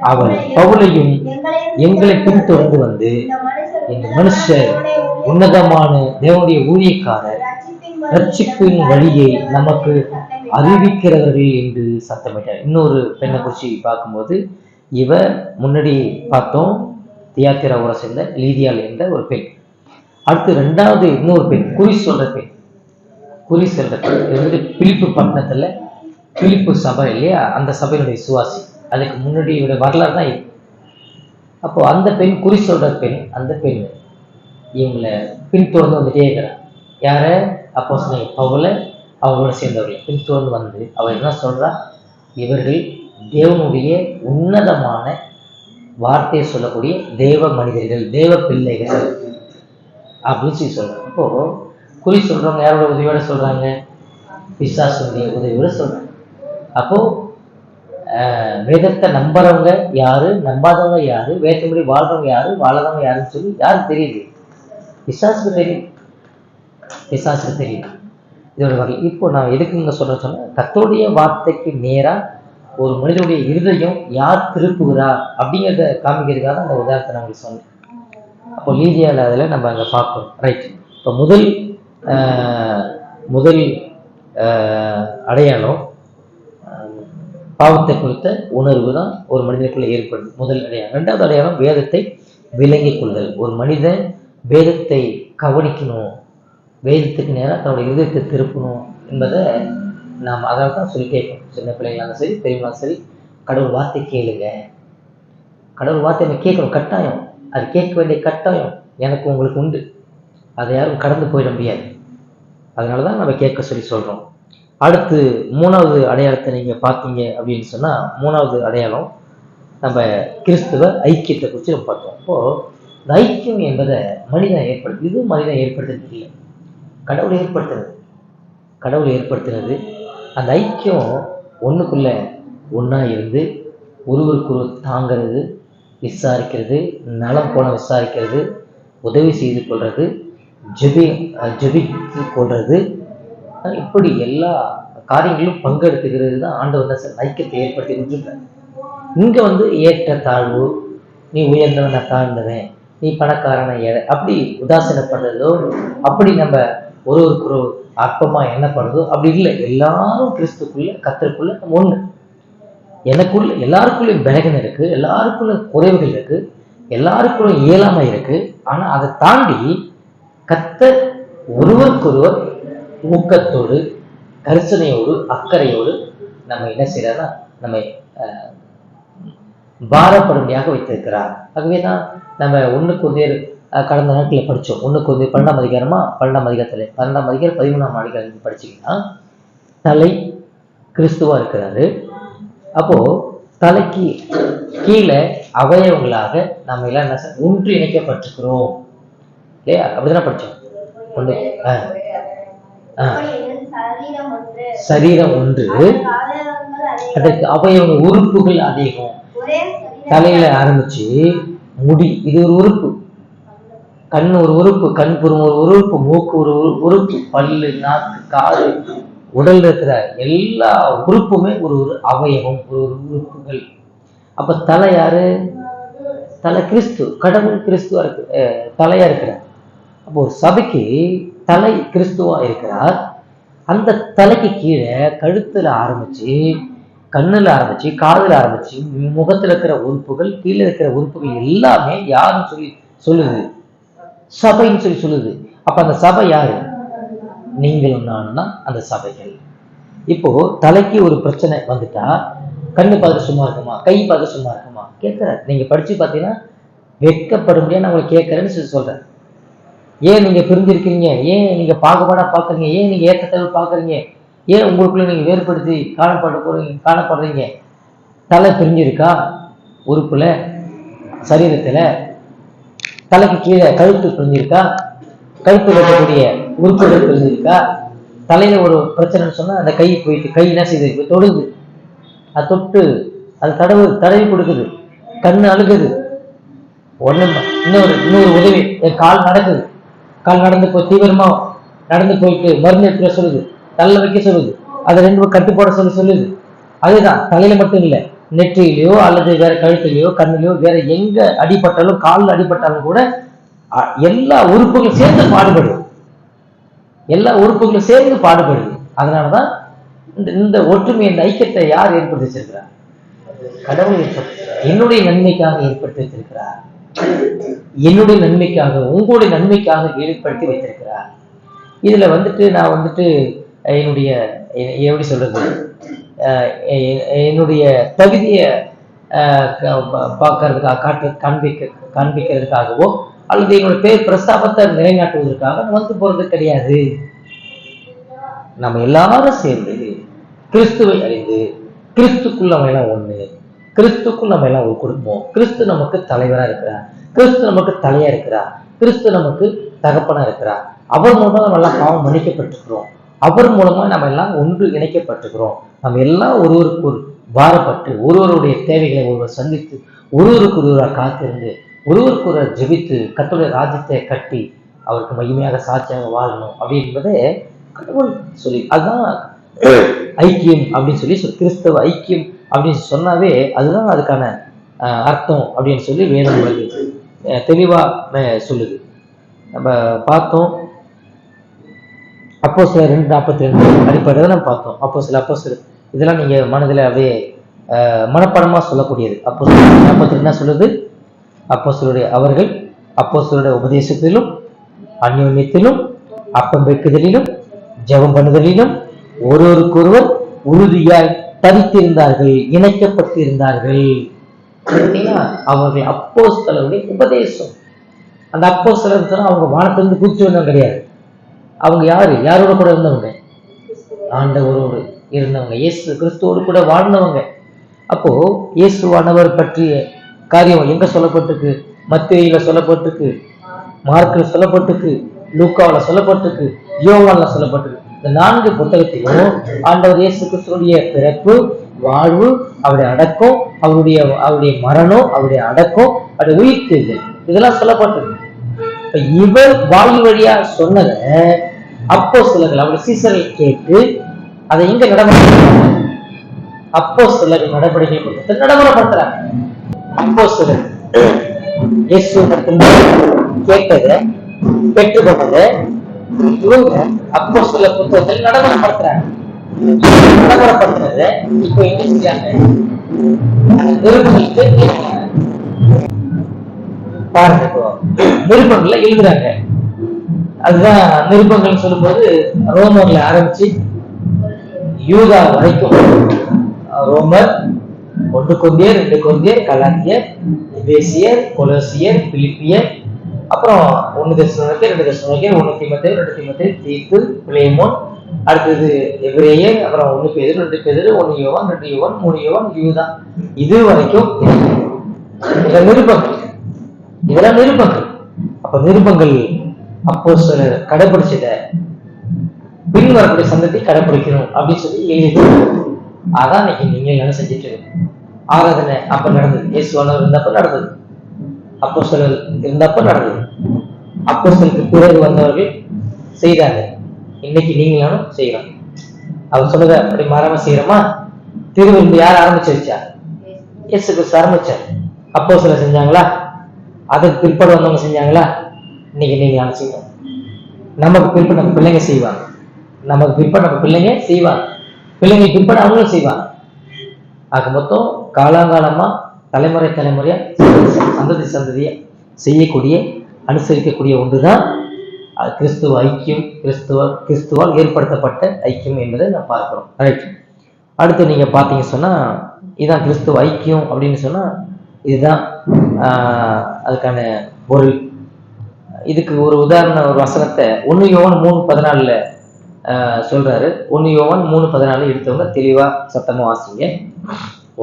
அவள் பவுலையும் எங்களை பின்தொடர்ந்து வந்து, இந்த மனுஷர் உன்னதமான தேவனுடைய ஊழியக்காரர், ரட்சிப்பின் வழியை நமக்கு அறிவிக்கிறவர்கள் என்று சத்தமிட்டார். இன்னொரு பெண்ணை குறிச்சு பார்க்கும்போது, இவ முன்னாடி பார்த்தோம் தியாத்திரா ஊரை சேர்ந்த லீதியால் என்ற ஒரு பெண். அடுத்து ரெண்டாவது இன்னொரு பெண், குறி சொல்ற பெண். இது வந்து பிலிப்பு பட்டணத்துல பிலிப்பு சபை இல்லையா, அந்த சபையினுடைய சுவாசி. அதுக்கு முன்னாடி வரலாறு தான் இது. அப்போ அந்த பெண், குறி சொல்ற பெண், அந்த பெண் இவங்களை பின்தொடர்ந்து வந்துட்டே இருக்கிறான். யார? அப்போஸ்தலன் பவுலை அவங்களோட சேர்ந்தவர்கள் பின்தொடர்ந்து வந்து அவள் என்ன சொல்றா? இவர்கள் தேவனுடைய உன்னதமான வார்த்தையை சொல்லக்கூடிய தேவ மனிதர்கள், தேவ பிள்ளைகள் அப்படின்னு சொல்லி சொல்றாங்க. அப்போ குறி சொல்றவங்க யாரோட உதவியோட சொல்றாங்க? பிசாசுடைய உதவியோட சொல்றாங்க. அப்போ வேதத்தை நம்புறவங்க யாரு, நம்பாதவங்க யாரு, வேதப்படி வாழ்றவங்க யாரு, வாழறவங்க யாருன்னு சொல்லி யாருக்கு தெரியுது? பிசாசுக்கு தெரியும். பிசாசுக்கு தெரியும் இதோட வகை. இப்போ நான் எதுக்குங்க சொன்னா, கர்த்தருடைய வார்த்தைக்கு நேரா ஒரு மனிதனுடைய இருதயம் யார் திருப்புகிறா அப்படிங்கிறத காமிக்கிறதுக்காக அந்த உதாரணத்தை நான் உங்களுக்கு சொன்னேன். அப்போ லீதியாவில் அதில் நம்ம அங்கே பார்ப்போம். ரைட். இப்போ முதல் அடையாளம் பாவத்தை குறித்த உணர்வு தான் ஒரு மனிதனுக்குள்ள ஏற்படுது, முதல் அடையாளம். ரெண்டாவது அடையாளம் வேதத்தை விளங்கிக் கொள்ளுதல். ஒரு மனிதன் வேதத்தை கவனிக்கணும், வேதத்துக்கு நேராக தன்னுடைய இதயத்தை திருப்பணும் என்பதை நாம் அதால் தான் சொல்லி கேட்கணும். சின்ன பிள்ளைங்களாலும் சரி, பெரியவங்களாலும் சரி, கடவுள் வார்த்தை கேளுங்க. கடவுள் வார்த்தை நம்ம கேட்கணும், கட்டாயம். அது கேட்க வேண்டிய கட்டாயம் எனக்கு உங்களுக்கு உண்டு. அதை யாரும் கடந்து போயிட முடியாது. அதனால தான் நம்ம கேட்க சொல்லி சொல்கிறோம். அடுத்து 3வது அடையாளத்தை நீங்கள் பார்த்தீங்க அப்படின்னு சொன்னால், 3வது அடையாளம் நம்ம கிறிஸ்துவ ஐக்கியத்தை குறித்து நம்ம பார்த்தோம். அப்போது இந்த ஐக்கியம் என்பதை மனிதன் ஏற்படுத்து, இது மனிதன் ஏற்படுத்துறது இல்லை, கடவுள் ஏற்படுத்துறது. கடவுள் ஏற்படுத்துறது அந்த ஐக்கியம் ஒன்றுக்குள்ள ஒன்றா இருந்து ஒருவருக்கு தாங்கிறது, விசாரிக்கிறது, நலம் போன விசாரிக்கிறது, உதவி செய்து கொள்வது, ஜெபித்து கொள்வது, இப்படி எல்லா காரியங்களும் பங்கெடுத்துக்கிறது தான் ஆண்டவர் தான் ஐக்கியத்தை ஏற்படுத்தி கொடுத்துருக்காரு. இங்கே ஏற்ற தாழ்வு, நீ உயர்ந்தவன் நான் தாழ்ந்தவன், நீ பணக்காரனை ஏழை, அப்படி உதாசீனப்படுறதோ, அப்படி நம்ம ஒருவருக்கு அற்பமா எண்ணப்படுறதோ அப்படி இல்லை. எல்லாரும் கிறிஸ்துக்குள்ள கர்த்தருக்குள்ள ஒன்று. எனக்குள்ள எல்லாருக்குள்ளேயும் பலகீனம் இருக்கு, எல்லாருக்குள்ள குறைவுகள் இருக்கு, எல்லாருக்குள்ள இயலாமை இருக்கு. ஆனா அதை தாண்டி கர்த்தர் ஒருவருக்கொருவர் ஊக்கத்தோடு, கரிசனையோடு, அக்கறையோடு நம்ம என்ன செய்யறா, நம்ம பாரப்படும்படியாக வைத்திருக்கிறார். ஆகவேதான் நம்ம 1 கொரிந்தியர் கடந்த நாட்களில் படித்தோம். 1 கொரிந்தியர் 12ஆம் அதிகாரமா, 12ஆம் அதிகாரத்தில் 12ஆம் அதிகாரம் 13ஆம் அதிகாரம் படிச்சிங்கன்னா, தலை கிறிஸ்துவா இருக்கிறாரு. அப்போ தலைக்கு கீழே அவயவங்களாக நம்ம எல்லாம் என்ன ஒன்று இணைக்கப்பட்டிருக்கிறோம் இல்லையா? அப்படிதானே படிச்சோம். சரீரம் ஒன்று, அதற்கு அவயவ உறுப்புகள் அதிகம். தலையில ஆரம்பிச்சு முடி, இது ஒரு உறுப்பு. கண் ஒரு உறுப்பு, கண்புறம் ஒரு உறுப்பு, மூக்கு ஒரு உறுப்பு, பல்லு, நாக்கு, காது, உடல்ல இருக்கிற எல்லா உறுப்புமே ஒரு அவயவம், ஒரு உறுப்புகள். அப்ப தலை யாரு? தலை கிறிஸ்து, கடவுள் கிறிஸ்துவா இருக்கு, தலையா இருக்கிறார். அப்போ ஒரு சபைக்கு தலை கிறிஸ்துவா இருக்கிறார். அந்த தலைக்கு கீழே கழுத்துல ஆரம்பிச்சு, கண்ணுல ஆரம்பிச்சு, காதுல ஆரம்பிச்சு, முகத்துல இருக்கிற உறுப்புகள், கீழே இருக்கிற உறுப்புகள் எல்லாமே யாருன்னு சொல்லி சொல்லுது? சபைன்னு சொல்லி சொல்லுது. அப்ப அந்த சபை யாரு? நீங்களும் நானும் தான் அந்த சபைகள். இப்போ தலைக்கு ஒரு பிரச்சனை வந்துட்டா கண்ணு பார்த்து சும்மா இருக்குமா, கை பார்த்து சும்மா இருக்குமா? கேட்கிற. நீங்க படிச்சு பார்த்தீங்கன்னா வெட்கப்படும்படியா நான் உங்களுக்கு கேட்கறேன்னு சொல்லி சொல்றேன். ஏன் நீங்க பிரிஞ்சிருக்கீங்க? ஏன் நீங்க பாகுபாடா பாக்குறீங்க? ஏன் நீங்க ஏற்றத்தாழ்வு பாக்குறீங்க? ஏன் உங்களுக்குள்ள நீங்க வேறுபடுத்தி காணப்படுறீங்க? தலை பிரிஞ்சிருக்கா உறுப்புல, சரீரத்துல? தலைக்கு கீழே கழுத்து பிரிஞ்சிருக்கா? கழுத்து வைக்கக்கூடிய உறுப்புகள் பிரிஞ்சிருக்கா? தலையில ஒரு பிரச்சனைன்னு சொன்னா அந்த கை போயிட்டு, கை என்ன செய்யுது? தொடுது, அது தொட்டு அது தடவி கொடுக்குது. கண்ணு அழுகுது. இன்னொரு உதவி, என் கால் நடக்குது, கால் நடந்து போய் தீவிரமா நடந்து போயிட்டு மருந்து எடுத்துட சொல்லுது, தள்ள வைக்க சொல்லுது, அதை 2 கட்டு போட சொல்லுது. அதுதான் தலையில மட்டும் இல்லை, நெற்றியிலையோ அல்லது வேற கழுத்துலையோ கண்ணிலையோ வேற எங்க அடிபட்டாலும், காலில் அடிபட்டாலும் கூட எல்லா உறுப்புகளும் சேர்ந்து பாடுபடுது. எல்லா உறுப்புகளும் சேர்ந்து பாடுபடுது. அதனாலதான் இந்த ஒற்றுமை, இந்த ஐக்கியத்தை யார் ஏற்படுத்தி வச்சிருக்கிறார்? கடவுள் என்னுடைய நன்மைக்காக ஏற்படுத்தி வச்சிருக்கிறார். என்னுடைய நன்மைக்காக, உங்களுடைய நன்மைக்காக ஏற்படுத்தி வைத்திருக்கிறார். இதுல நான் என்னுடைய எப்படி சொல்றது, என்னுடைய தகுதியை பார்க்கறதுக்காக, காண்பிக்கிறதுக்காகவோ அல்லது என்னுடைய பேர் பிரஸ்தாபத்தை நிலைநாட்டுவதற்காக போறது கிடையாது. நம்ம எல்லாரும் சேர்ந்து கிறிஸ்துவை அறிந்து, கிறிஸ்துக்குள்ள எல்லாம் ஒண்ணு, கிறிஸ்துக்கும் நம்ம எல்லாம் ஒரு குடும்பம். கிறிஸ்து நமக்கு தலைவரா இருக்கிறார், கிறிஸ்து நமக்கு தலையா இருக்கிறார், கிறிஸ்து நமக்கு தகப்பனா இருக்கிறார். அவர் மூலமா நம்ம எல்லாம் பாவம் மன்னிக்கப்பட்டிருக்கிறோம். அவர் மூலமா நம்ம எல்லாம் ஒன்று இணைக்கப்பட்டிருக்கிறோம். நம்ம எல்லாம் ஒருவருக்கு ஒரு பாரப்பட்டு ஒருவருடைய தேவைகளை ஒருவர் சந்தித்து ஒருவருக்கு ஒருவராக காத்திருந்து ஒருவருக்கு ஒருவர் ஜெபித்து கர்த்தருடைய ராஜ்யத்தை கட்டி அவருக்கு மகிமையாக சாட்சியாக வாழணும் அப்படின்றதே கடவுள் சொல்லி. அதுதான் ஐக்கியம் அப்படின்னு சொல்லி கிறிஸ்தவ ஐக்கியம் அப்படின்னு சொன்னாவே அதுதான் அதுக்கான அர்த்தம் அப்படின்னு சொல்லி வேதம் உலகு தெளிவா சொல்லுது. நம்ம பார்த்தோம் அப்போஸ்தலர் 2:42 அடிப்படையில் நம்ம பார்த்தோம். அப்போஸ்தலர் இதெல்லாம் நீங்க மனதில் அப்படியே மனப்பாடமா சொல்லக்கூடியது. அப்போஸ்தலர் 42 என்ன சொல்லுது? அப்போஸ்தலருடைய அவர்கள் அப்போஸ்தலருடைய உபதேசத்திலும் அந்யோன்யத்திலும் அப்பம் வைக்குதலிலும் ஜெபம் பண்ணுதலிலும் ஒருவருக்கொருவர் உறுதியாய் தரித்திருந்தார்கள், இணைக்கப்பட்டிருந்தார்கள். அவர்கள் அப்போஸ்தலருடைய உபதேசம். அந்த அப்போஸ்தலர் அவங்க வானத்திலிருந்து கூச்சி வந்தவங்க கிடையாது. அவங்க யாரோட கூட இருந்தவங்க? ஆண்டவரோடு இருந்தவங்க, இயேசு கிறிஸ்துவோடு கூட வாழ்ந்தவங்க. அப்போ இயேசுவானவர் பற்றிய காரியம் எங்க சொல்லப்பட்டிருக்கு? மத்தேயுல சொல்லப்பட்டிருக்கு, மார்க்கில் சொல்லப்பட்டிருக்கு, லூக்காவில் சொல்லப்பட்டிருக்கு, யோவான்ல சொல்லப்பட்டிருக்கு. இந்த 4 புத்தகத்திலும் ஆண்டவர் இயேசு கிறிஸ்துவுடைய பிறப்பு, வாழ்வு, அவருடைய அடக்கம், அவருடைய மரணம், அவருடைய அடக்கம், அவருடைய உயிர்த்தெழுதல் இதெல்லாம் சொல்லப்பட்டிருக்கு. இப்ப இவர் வாயு வழியா சொன்னத அப்போஸ்தலர்கள் அவருடைய சீசர்கள் கேட்டு அதை எங்க நடைமுறைப்படுத்துறாங்க? அப்போஸ்தலர்கள் நடைமுறைப்படுத்துறாங்க. அப்போஸ்தலர் இயேசு கேட்டதை பெற்றுக்கொண்டதை இவங்க அப்போஸ்தலர் புத்தகத்தில் நடைமுறைப்படுத்துறாங்க. நடைமுறைப்படுத்துறத இப்போ என்ன செய்யறாங்க? நிருபங்களுக்கு பாருங்க, இப்போ நிருபங்கள்ல எழுதுறாங்க. அதுதான் நிருபங்கள் சொல்லும்போது ரோமர்ல ஆரம்பிச்சு யூதா வரைக்கும், ரோமர், 1 கொரிந்தியர், 2 கொரிந்தியர், கலாத்தியர், எபேசியர், கொலோசியர், பிலிப்பியர், அப்புறம் 1 தெசலோனிக்கேயர், 2 தெசலோனிக்கேயர், 1 தீமோத்தேயு, 2 தீமோத்தேயு, தீத்து, பிலேமோன், அடுத்தது எபிரேயர், அப்புறம் 1 பேதுரு, 2 பேதுரு, 1 யோவான், 2 யோவான், 3 யோவான், யூதா. இது வரைக்கும் நிருபங்கள். இதெல்லாம் நிருபங்கள். அப்ப நிருபங்கள் அப்போஸ்தலர் கடைபிடிச்சத பின் வரக்கூடிய சந்தத்தை கடைபிடிக்கணும் அப்படின்னு சொல்லி எழுதி. அதான் இன்னைக்கு நீங்க என்ன செஞ்சுட்டு இருக்கு? ஆராதனை அப்ப நடந்தது, இயேசுவானவர் இருந்தப்ப நடந்தது, அப்போஸ்தலர் இருந்தப்ப நடந்தது, அப்போஸ்தலருக்கு பிறகு வந்தவர்கள் செய்தாங்க. இன்னைக்கு நீங்களும் செய்யலாம். அவர் சொன்னதை அப்படி மாறாம செய்யறோமா? திருவிருந்து யார் ஆரம்பிச்சு வச்சா? இயேசு கிறிஸ்து ஆரம்பிச்சார். அப்போஸ்தலர் செஞ்சாங்களா? அதுக்கு பிற்பாடு வந்தவங்க செஞ்சாங்களா? இன்னைக்கு நீங்க செய்யணும். நமக்கு பிற்பாடு நம்ம பிள்ளைங்க செய்வாங்க, நமக்கு பிற்பாடு நம்ம பிள்ளைங்க செய்வாங்க, பிள்ளைங்க பிற்பாடு அவங்களும் செய்வாங்க. ஆக மொத்தம் காலாகாலமா தலைமுறை தலைமுறையா சந்ததியா செய்யக்கூடிய அனுசரிக்கக்கூடிய ஒன்றுதான் கிறிஸ்துவ ஐக்கியம், கிறிஸ்துவால் ஏற்படுத்தப்பட்ட ஐக்கியம் என்பதை நான் பார்க்கிறோம். ரைட். அடுத்து நீங்க பாத்தீங்க சொன்னா இதுதான் கிறிஸ்துவ ஐக்கியம் அப்படின்னு சொன்னா இதுதான் அதுக்கான பொருள். இதுக்கு ஒரு உதாரண ஒரு வசனத்தை 1 யோவான் 3:14 சொல்றாரு. 1 யோவான் 3:14 எடுத்தவங்க தெளிவா சத்தமா வாசிங்க.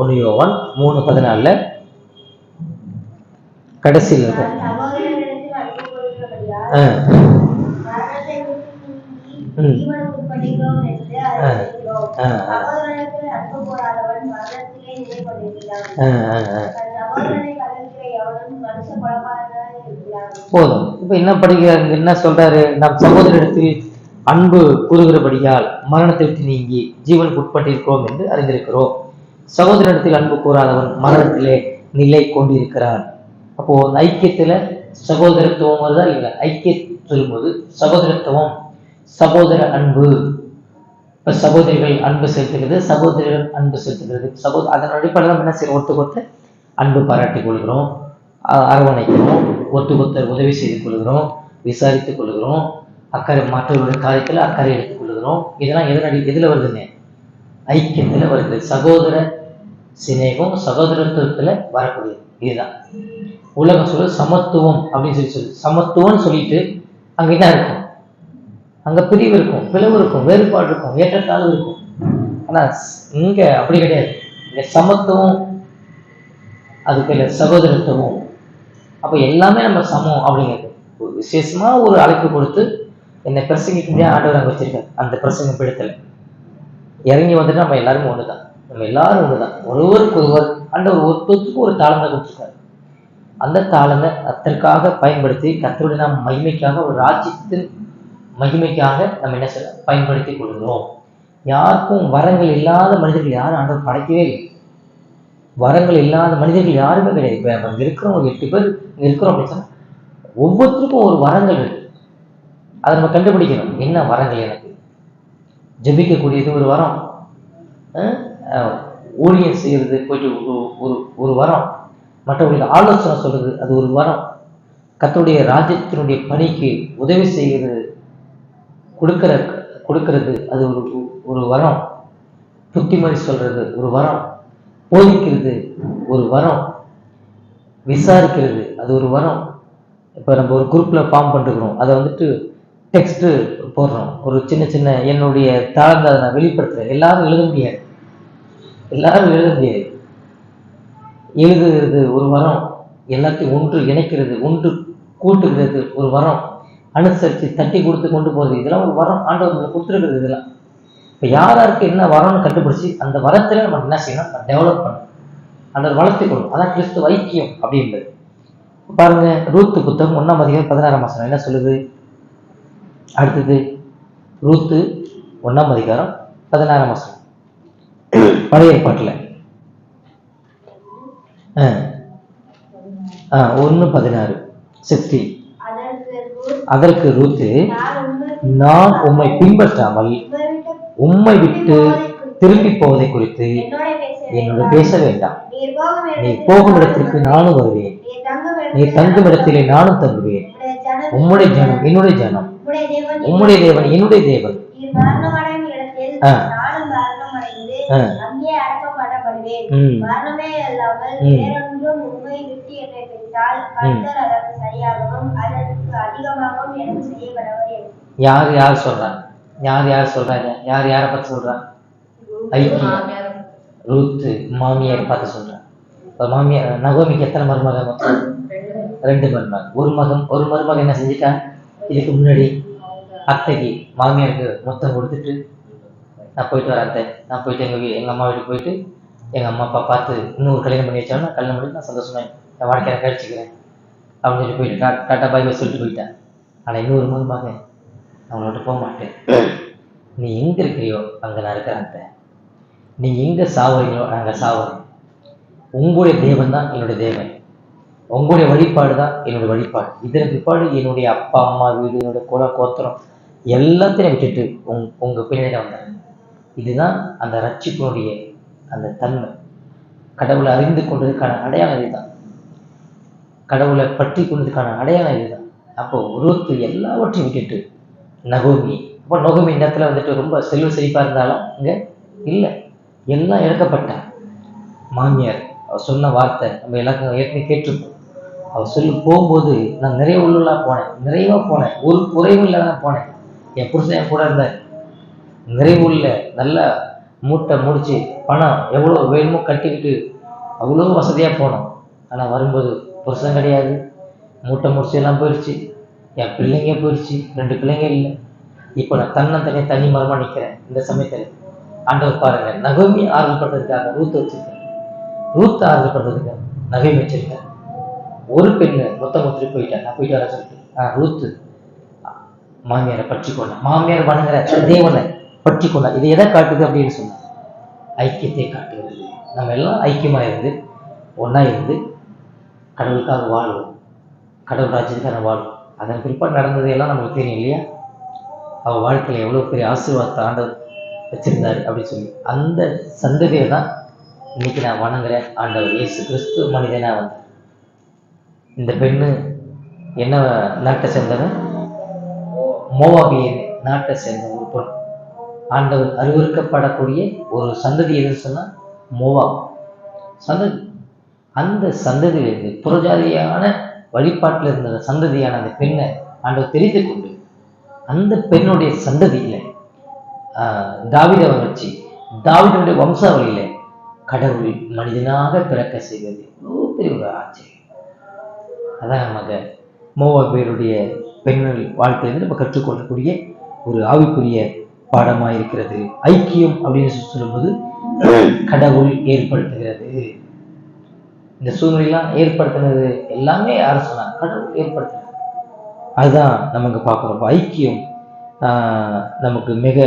1 யோவான் 3:14 கடைசியில் இருக்கும். போதும். இப்ப என்ன படிக்கிறாங்க, என்ன சொல்றாரு? நம் சகோதரத்தில் அன்பு கூறுகிறபடியால் மரணத்தை விட்டு நீங்கி ஜீவனுக்கு உட்பட்டிருக்கிறோம் என்று அறிந்திருக்கிறோம். சகோதரத்தில் அன்பு கூறாதவன் மரணத்திலே நிலை கொண்டிருக்கிறான். அப்போ ஐக்கியத்துல சகோதரத்துவம் வருதா இல்லை? ஐக்கியம் சொல்லும்போது சகோதரத்துவம், சகோதர அன்பு. இப்ப சகோதரிகள் அன்பு செலுத்துகிறது, சகோதரர்கள் அன்பு செலுத்துகிறது. அதன் அடிப்படையில் நம்ம என்ன செய்யறோம்? ஒருத்தருக்கு அன்பு பாராட்டிக் கொள்கிறோம், அரவணைக்கிறோம், ஒருத்தர் உதவி செய்து கொள்கிறோம், விசாரித்துக் கொள்கிறோம், அக்கறை மற்றவர்களுடைய காரியத்துல அக்கறை எடுத்துக் கொள்கிறோம். இதெல்லாம் எதுல வருதுங்க? ஐக்கியத்துல வருது. சகோதர சிநேகம், சகோதரத்துவத்துல வரக்கூடியது. இதுதான் உலகம் சொல்ல சமத்துவம் அப்படின்னு சொல்லி சமத்துவம்னு சொல்லிட்டு அங்க என்ன இருக்கும்? அங்க பிரிவு இருக்கும், பிளவு இருக்கும், வேறுபாடு இருக்கும், ஏற்றத்தாழ்வு இருக்கும். ஆனா இங்க அப்படி கிடையாது. இங்க சமத்துவம் அதுக்கு இல்லை சகோதரத்துவம். அப்போ எல்லாமே நம்ம சமம் அப்படிங்கிறது விசேஷமா ஒரு அழைப்பு கொடுத்து என்னை பிரசங்கிக்க ஆண்டவர் அங்கே வச்சிருக்காரு. அந்த பிரசங்கம் பிடித்தல இறங்கி வந்துட்டு நம்ம எல்லாருமே ஒண்ணுதான், நம்ம எல்லாரும் ஒண்ணுதான், ஒருவருக்கு ஒருவர் ஆண்டவர் ஒருத்தருக்கு ஒரு தாளந்தை கொடுத்துருக்காரு. அந்த தாளந்தை அதற்காக பயன்படுத்தி கர்த்தருடைய நாம் மகிமைக்காக, ஒரு ராஜ்யத்தின் மகிமைக்காக நம்ம என்ன செய்ய பயன்படுத்தி கொள்கிறோம். யாருக்கும் வரங்கள் இல்லாத மனிதர்கள் யாரும் ஆண்டவர் படைக்கவே இல்லை. வரங்கள் இல்லாத மனிதர்கள் யாருமே கிடையாது. இப்போ நம்ம இருக்கிறோம், ஒரு 8 பேர் இருக்கிறோம் அப்படின்னு சொன்னா ஒவ்வொருத்தருக்கும் ஒரு வரங்கள் இருக்கு. அதை நம்ம கண்டுபிடிக்கணும். என்ன வரங்கள்? எனக்கு ஜெபிக்கக்கூடியது ஒரு வரம், ஊழியம் செய்யறது போயிட்டு ஒரு வரம், மற்றவர்களுக்கு ஆலோசனை சொல்றது அது ஒரு வரம், கர்த்தருடைய ராஜ்யத்தினுடைய பணிக்கு உதவி செய்கிறது கொடுக்கிறது அது ஒரு வரம், புத்திமதி சொல்றது ஒரு வரம், போதிக்கிறது ஒரு வரம், விசாரிக்கிறது அது ஒரு வரம். இப்போ நம்ம ஒரு குரூப்பில் ஃபார்ம் பண்ணிருக்கிறோம், அதை வந்துட்டு டெக்ஸ்ட்டு போடுறோம், ஒரு சின்ன சின்ன என்னுடைய தாழ்ந்த அதை நான் வெளிப்படுத்துகிறேன். எல்லாரும் எழுத முடியாது, எழுதுகிறது ஒரு வரம், எல்லாத்தையும் ஒன்று இணைக்கிறது, ஒன்று கூட்டுகிறது ஒரு வரம், அனுசரித்து தட்டி கொடுத்து கொண்டு போகிறது இதெல்லாம் ஒரு வரம். ஆண்டவர் கொடுத்துருக்குறது இதெல்லாம். இப்போ யாருக்கு என்ன வரம்னு கண்டுபிடிச்சி அந்த வரத்துல நம்ம என்ன செய்யணும், டெவலப் பண்ணணும், அந்த வளர்த்துக்கணும். அதான் கிறிஸ்துவ ஐக்கியம் அப்படின்றது. பாருங்க, ரூத்து புத்தகம் 1ஆம் அதிகாரம் 16ஆம் வசனம் என்ன சொல்லுது? அடுத்தது ரூத்து 1ஆம் அதிகாரம் 16ஆம் வசனம் பழைய ஏற்பாட்டுல 1:16 60. அதற்கு ரூத்து, நான் உம்மை பின்பற்றாமல் உம்மை விட்டு திரும்பி போவதை குறித்து என்னோட பேச வேண்டாம். நீ போகும் இடத்திற்கு நானும் வருவேன், நீ தங்கும் இடத்திலே நானும் தங்குவேன். உம்முடைய ஜனம் என்னுடைய ஜனம், உம்முடைய தேவன் என்னுடைய தேவன். யார் யார் சொல்றாங்க? யார் சொல்றாங்க? யாரை பார்த்து சொல்றாங்க? ஐக்கியம். ரூத்து மாமியார் பார்த்து சொல்றாங்க. மாமியார் நகோமிக்கு எத்தனை மருமகன்? 2 மருமகன். ஒரு மருமகன் என்ன செஞ்சுட்டா? இதுக்கு முன்னாடி அத்தைக்கு மாமியாருக்கு மொத்தம் கொடுத்துட்டு, நான் போயிட்டு வரேன் அத்தை, நான் போயிட்டு எங்க அம்மா வீட்டுக்கு போயிட்டு எங்க அம்மா அப்பா பார்த்து இன்னொரு கல்யாணம் பண்ணி வச்சாலும் கல்யாணம் பண்ணி நான் சந்தோஷமா என் வாழ்க்கையை கழிச்சுக்கிறேன் அப்படின்னு சொல்லி போயிட்டு டாட்டா பாய் பாய் சொல்லிட்டு போயிட்டேன். ஆனால் இன்னொரு மருமகன் அவங்களோட போக மாட்டேன், நீ எங்க இருக்கிறியோ அங்க நான் இருக்கிறேன், நீ எங்க சாவுறீங்களோ அங்க சாவுறேன், உங்களுடைய தேவன் தான் என்னுடைய தேவன், உங்களுடைய வழிபாடு தான் என்னுடைய வழிபாடு, இதன் பிற்பாடு என்னுடைய அப்பா அம்மா வீடு, என்னுடைய குல கோத்திரம் எல்லாத்தையும் விட்டுட்டு உங்க பின்னாடி வந்தேன். இதுதான் அந்த ரட்சிப்பினுடைய அந்த தன்மை. கடவுளை அறிந்து கொண்டதுக்கான அடையாளம் இதுதான், கடவுளை பற்றி கொண்டதுக்கான அடையாளம் இதுதான். அப்போ ரூத்து எல்லாவற்றையும் விட்டுட்டு நகோமி, அப்போ நகோமி இந்த இடத்துல வந்துட்டு ரொம்ப செல்வ செழிப்பா இருந்தாலும் இங்க இல்லை, எல்லாம் இழக்கப்பட்டார். மாமியார் அவர் சொன்ன வார்த்தை நம்ம எல்லாருக்கும் ஏற்கனவே கேட்டிருப்போம். அவர் சொல்லி போகும்போது நான் நிறைய உள்ளா போனேன், நிறைவா போனேன், ஒரு குறைவும் இல்லாத போனேன். என் புருஷன் என் கூட இருந்தார், நிறைவுள்ள நல்ல மூட்டை முடிச்சு பணம் எவ்வளோ வேணுமோ கட்டிக்கிட்டு அவ்வளோ வசதியா போனோம். ஆனால் வரும்போது புருஷன் கிடையாது, மூட்டை முடிச்சு எல்லாம் போயிடுச்சு, என் பிள்ளைங்க போயிடுச்சு, 2 பிள்ளைங்க இல்லை. இப்போ நான் தனியாக தனி மரமா நிற்கிறேன். இந்த சமயத்தில் ஆண்டவர் பாருங்க, நகோமி ஆறுதல் பண்றதுக்காக ரூத் வச்சிருக்கேன், ரூத் ஆறுதல் பண்றதுக்காக நகோமி வச்சிருக்கேன். ஒரு பெண்ணு மொத்தம் போயிட்டேன், நான் போயிட்டு வர சொல்லிட்டு ரூத்து மாமியாரை பற்றி கொண்டேன், மாமியார் வணங்குற தேவனை பற்றி கொண்டார். இது எதை காட்டுது அப்படின்னு சொன்னா ஐக்கியத்தை காட்டுகிறது. நம்ம எல்லாம் ஐக்கியமா இருந்து ஒன்னா இருந்து கடவுளுக்காக வாழ்வோம், கடவுள் ராஜ்யத்துக்காக வாழ்வோம். அதன் பிற்பாடு நடந்தது எல்லாம் நமக்கு தெரியும் இல்லையா? அவ வாழ்க்கையில எவ்வளவு பெரிய ஆசீர்வாதத்தை ஆண்டவர் வச்சிருந்தாரு அப்படின்னு சொல்லி அந்த சந்ததியை தான் இன்னைக்கு நான் வணங்குறேன். ஆண்டவர் இயேசு கிறிஸ்து மனிதனா வந்தார். இந்த பெண்ணு என்ன நாட்டை சேர்ந்தவன்? மோவாபியன் நாட்டை சேர்ந்த ஒரு பொண்ணு. ஆண்டவர் அறிவுறுக்கப்படக்கூடிய ஒரு சந்ததி எதுன்னு சொன்னா மோவாப் சந்ததி. அந்த சந்ததியிலிருந்து புறஜாதியான வழிபாட்டில் இருந்த சந்ததியான அந்த பெண்ணை ஆண்டவர் தெரிந்து கொண்டு அந்த பெண்ணுடைய சந்ததியில தாவீதை வச்சு தாவீதுடைய வம்சாவளியில கடவுள் மனிதனாக பிறக்க செய்வது எவ்வளோ பெரிய ஒரு ஆச்சரியம். அதான் நமக்கு மோவாபியருடைய பெண்கள் வாழ்க்கையிலிருந்து நம்ம கற்றுக்கொள்ளக்கூடிய ஒரு ஆவிக்குரிய பாடமாக இருக்கிறது. ஐக்கியம் அப்படின்னு சொல்லும்போது கடவுள் ஏற்படுத்துகிறது. இந்த சூழ்நிலையெல்லாம் ஏற்படுத்தினது எல்லாமே யார் சொன்னாங்க? கடவுள் ஏற்படுத்தினது. அதுதான் நமக்கு பார்க்குறோம். ஐக்கியம் நமக்கு மிக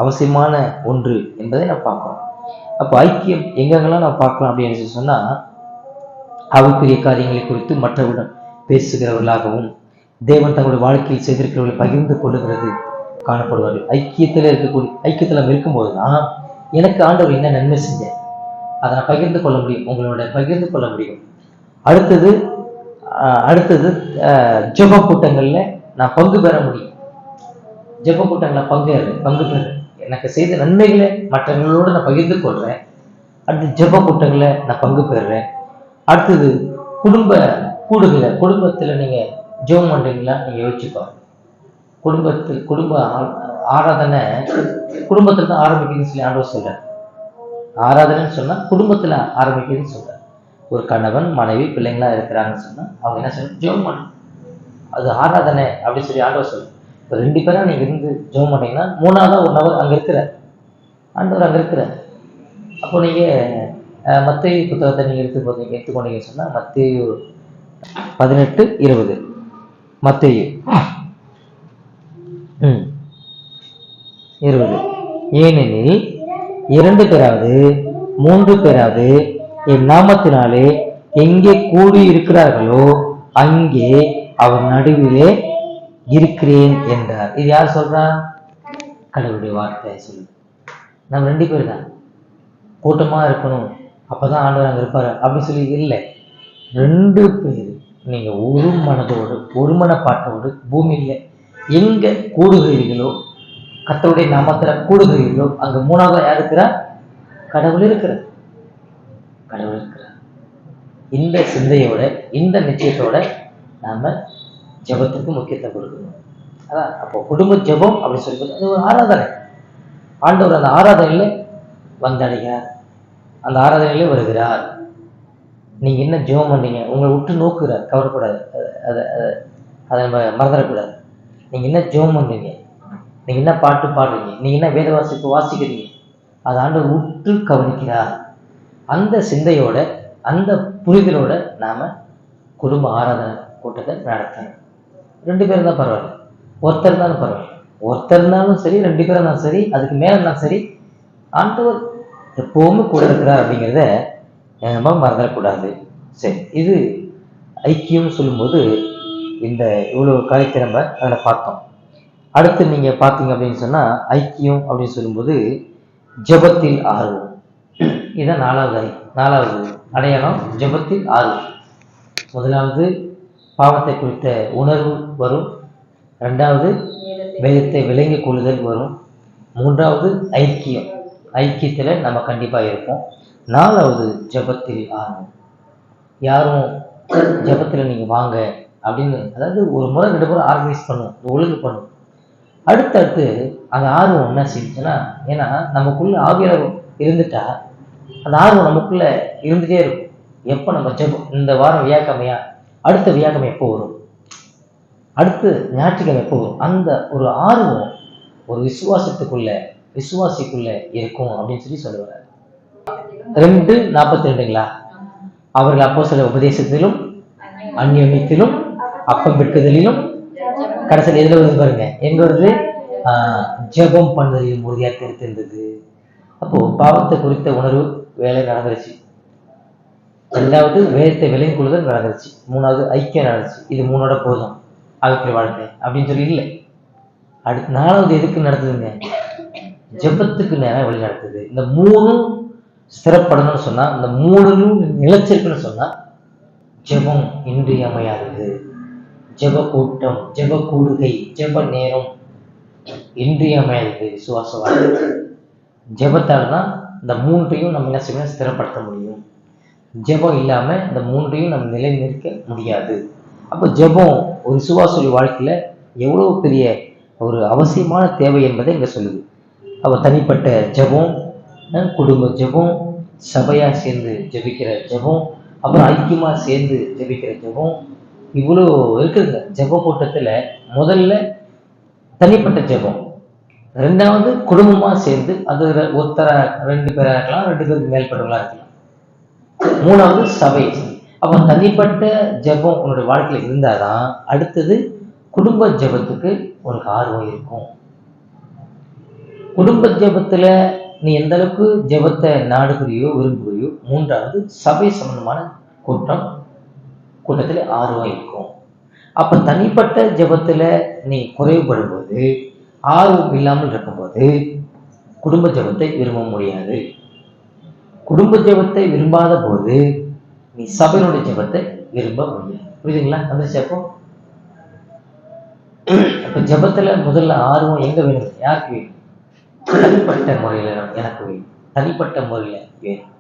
அவசியமான ஒன்று என்பதை நான் பார்க்குறோம். அப்போ ஐக்கியம் எங்கெங்கெல்லாம் நான் பார்க்கலாம் அப்படின்னு சொன்னால், ஆவிக்குரிய காரியங்களை குறித்து மற்றவரிடம் பேசுகிறவர்களாகவும் தேவன் தங்களுடைய வாழ்க்கையில் செய்திருக்கிறவர்களை பகிர்ந்து கொள்ளுகிறது காணப்படுவார்கள். ஐக்கியத்தில் நம்ம இருக்கும்போது தான் எனக்கு ஆண்டவர் என்ன நன்மை செஞ்ச அதை நான் பகிர்ந்து கொள்ள முடியும், உங்களோட பகிர்ந்து கொள்ள முடியும். அடுத்தது ஜெப கூட்டங்களில் நான் பங்கு பெற முடியும். ஜெப கூட்டங்களில் பங்கு பெறேன். எனக்கு செய்த நன்மைகளை மற்றவங்களோடு நான் பகிர்ந்து கொள்கிறேன். அடுத்து ஜெப கூட்டங்களில் நான் பங்கு பெறுறேன். அடுத்தது குடும்பத்தில் நீங்கள் ஜெபம் பண்ணுறீங்களா? நீங்கள் யோசிச்சுக்கோங்க. குடும்ப ஆராதனை குடும்பத்தில் தான் ஆரம்பிக்குதுன்னு சொல்லி ஆண்டவர் சொல்கிறார். ஆராதனைன்னு சொன்னால் குடும்பத்தில் ஆரம்பிக்குதுன்னு சொல்கிறார். ஒரு கணவன் மனைவி பிள்ளைங்களாம் இருக்கிறாங்கன்னு சொன்னால் அவங்க என்ன சொல்லணும்? ஜெபம் பண்ணணும். அது ஆராதனை அப்படின்னு சொல்லி ஆண்டவர் சொல்கிறார். இப்போ 2 பேரும் நீங்கள் இருந்து ஜெபம் பண்ணீங்கன்னா 3ஆவதாக ஒரு நபர் அங்கே இருக்கிறார், ஆண்டவர் அங்கே இருக்கிறார். அப்போ நீங்கள் மத்தேயு புத்தகத்தை நீங்கள் எடுத்துக்கொண்டீங்கன்னு சொன்னால் மத்தேயு 18:20 மத்தேயு 20. ஏனெனில் 2 பேராவது 3 பேராவது என் நாமத்தினாலே எங்கே கூடி இருக்கிறார்களோ அங்கே அவர் நடுவிலே இருக்கிறேன் என்றார். இது யார் சொல்றா? கடவுளுடைய வார்த்தை சொல்லுது. நம்ம 2 பேர் தான் கூட்டமா இருக்கணும், அப்பதான் ஆண்டவர் அங்க இருப்பாரு அப்படின்னு சொல்லி இல்லை. 2 பேர் நீங்க ஒரு மனதோடு ஒரு மனப்பாட்டோடு பூமியில எங்க கூடுகிறீர்களோ, கர்த்தருடைய நாமத்துல கூடுகிறீர்களோ, அங்க 3ஆவது யார் இருக்கிறார்? கடவுள் இருக்கிறார். கடவுள் இருக்கிறார். இந்த சிந்தையோட இந்த நிச்சயத்தோட நாம ஜெபத்துக்கு முக்கியத்துவம் கொடுக்கணும். அதான் அப்போ குடும்ப ஜெபம் அப்படின்னு சொல்லும்போது அது ஒரு ஆராதனை. ஆண்டவர் அந்த ஆராதனையில வந்தடைகிறார், அந்த ஆராதனையிலே வருகிறார். நீங்க என்ன ஜெபம் பண்ணீங்க உங்களை விட்டு நோக்குறார், கவரக்கூடாது. அதை நம்ம மறந்துடக்கூடாது. நீங்க என்ன ஜெபம் பண்றீங்க, நீங்க என்ன பாட்டு பாடுறீங்க, நீங்க என்ன வேத வாசிக்கிறீங்க, அதை ஆண்டவர் உற்று கவனிக்கிறார். அந்த சிந்தையோட அந்த புரிதலோட நாம குடும்ப ஆராதனை கூட்டத்தை நடத்தணும். 2 பேரும் தான் பரவாயில்ல, ஒருத்தர் இருந்தாலும் பரவாயில்ல. ஒருத்தர் இருந்தாலும் சரி, 2 பேரும் இருந்தாலும் சரி, அதுக்கு மேல இருந்தாலும் சரி, ஆண்டவர் எப்பவுமே கூட இருக்கிறார் அப்படிங்கிறத நம்ம மறந்துடக்கூடாது. சரி, இது ஐக்கியம் சொல்லும்போது இந்த இவ்வளவு காரியத்தை நம்ம அதில் பார்த்தோம். அடுத்து நீங்க பார்த்தீங்க அப்படின்னு சொன்னா ஐக்கியம் அப்படின்னு சொல்லும்போது ஜெபத்தில் ஆர்வம். இதுதான் 4வது அடையாளம். ஜெபத்தில் ஆர்வம். முதலாவது பாவத்தை குறித்த உணர்வு வரும். 2வது வேதத்தை விளங்கிக் கொள்ளுதல் வரும். 3வது ஐக்கியத்துல நம்ம கண்டிப்பா இருப்போம். 4வது ஜெபத்தில் ஆர்வம். யாரும் ஜெபத்துல நீங்க வாங்க அப்படின்னு, அதாவது ஒரு முறை 2 முறை ஆர்கனைஸ் பண்ணும், ஒழுங்கு பண்ணும். அடுத்தடுத்து அந்த ஆர்வம் என்ன செஞ்சுன்னா, ஏன்னா நமக்குள்ள ஆவியார் இருந்துட்டா அந்த ஆர்வம் நமக்குள்ள இருந்துட்டே இருக்கும். எப்போ நம்ம ஜெபம் இந்த வாரம் வியாழக்கிழமையா, அடுத்த வியாழக்கிழமை எப்போ வரும், அடுத்து ஞாயிற்றுக்கிழமை எப்போ வரும், அந்த ஒரு ஆர்வம் ஒரு விசுவாசிக்குள்ள இருக்கும் அப்படின்னு சொல்லி சொல்லுவார். 2:42ங்களா? அவர்கள் அப்போஸ்தலர் உபதேசத்திலும் அந்யோன்யத்திலும் அப்பம் பெற்றுதலிலும், கடைசியில் எதுல வருது பாருங்க, எங்க வருது? ஜெபம் பண்ணுதலிலும் உறுதியாக தெரிந்திருந்தது. அப்போ பாவத்தை குறித்த உணர்வு வேலை நடந்துருச்சு. 2வது வேதத்தை விளங்கிக் கொள்ளுதல் நடந்துருச்சு. 3வது ஐக்கியம் நடந்துச்சு. இது 3ஓட போதும் ஆவிக்குரிய வாழ்க்கை அப்படின்னு சொல்லி இல்லை. அடுத்து 4வது எதுக்கு நடத்துதுங்க? ஜெபத்துக்கு நேரம் வழி நடத்துது. இந்த 3ம் ஸ்திரப்படணும்னு சொன்னா, இந்த 3லும் நிலைச்சிருக்குன்னு சொன்னா ஜெபம் இன்றியமையாதது. ஜெப கூட்டம், ஜெப கூடுகை, ஜெப நேரம் இன்றியமையாதது. விசுவாச வாழ்க்கை ஜெபத்தால் தான் இந்த 3ஐயும் நம்ம என்ன செய்யணும்? ஸ்திரப்படுத்த முடியும். ஜெபம் இல்லாம இந்த 3ஐயும் நம்ம நிலைநிற்க முடியாது. அப்போ ஜெபம் ஒரு விசுவாச வாழ்க்கையில எவ்வளவு பெரிய ஒரு அவசியமான தேவை என்பதை இங்க சொல்லுது. அப்போ தனிப்பட்ட ஜெபம், குடும்ப ஜெபம், சபையா சேர்ந்து ஜெபிக்கிற ஜெபம், அப்புறம் ஐக்கியமா சேர்ந்து ஜெபிக்கிற ஜெபம், இவ்வளோ இருக்குதுங்க. ஜெப கூட்டத்துல முதல்ல தனிப்பட்ட ஜெபம், ரெண்டாவது குடும்பமா சேர்ந்து, அது ஒருத்தர 2 பேரா இருக்கலாம், 2 பேருக்கு மேற்பட்டவங்களா இருக்கலாம். மூணாவது சபை. அப்போ தனிப்பட்ட ஜெபம் உன்னுடைய வாழ்க்கையில இருந்தாதான் அடுத்தது குடும்ப ஜெபத்துக்கு உனக்கு ஆர்வம் இருக்கும். குடும்ப ஜெபத்துல நீ எந்த அளவுக்கு ஜெபத்தை நாடுகிறியோ விரும்புகிறியோ, மூன்றாவது சபை சம்பந்தமான கூட்டத்துல ஆர்வம் இருக்கும். அப்ப தனிப்பட்ட ஜெபத்துல நீ குறைவுபடும் போது, ஆர்வம் இல்லாமல் இருக்கும்போது குடும்ப ஜெபத்தை விரும்ப முடியாது. குடும்ப ஜெபத்தை விரும்பாத போது நீ சபையினுடைய ஜெபத்தை விரும்ப முடியாது. புரியுதுங்களா? அந்த ஜெபம் அப்ப ஜெபத்துல முதல்ல ஆர்வம் எங்க வேணும்? யாருக்கு வேணும்? தனிப்பட்ட முறையில எனக்கு வேணும். தனிப்பட்ட முறையில வேணும்.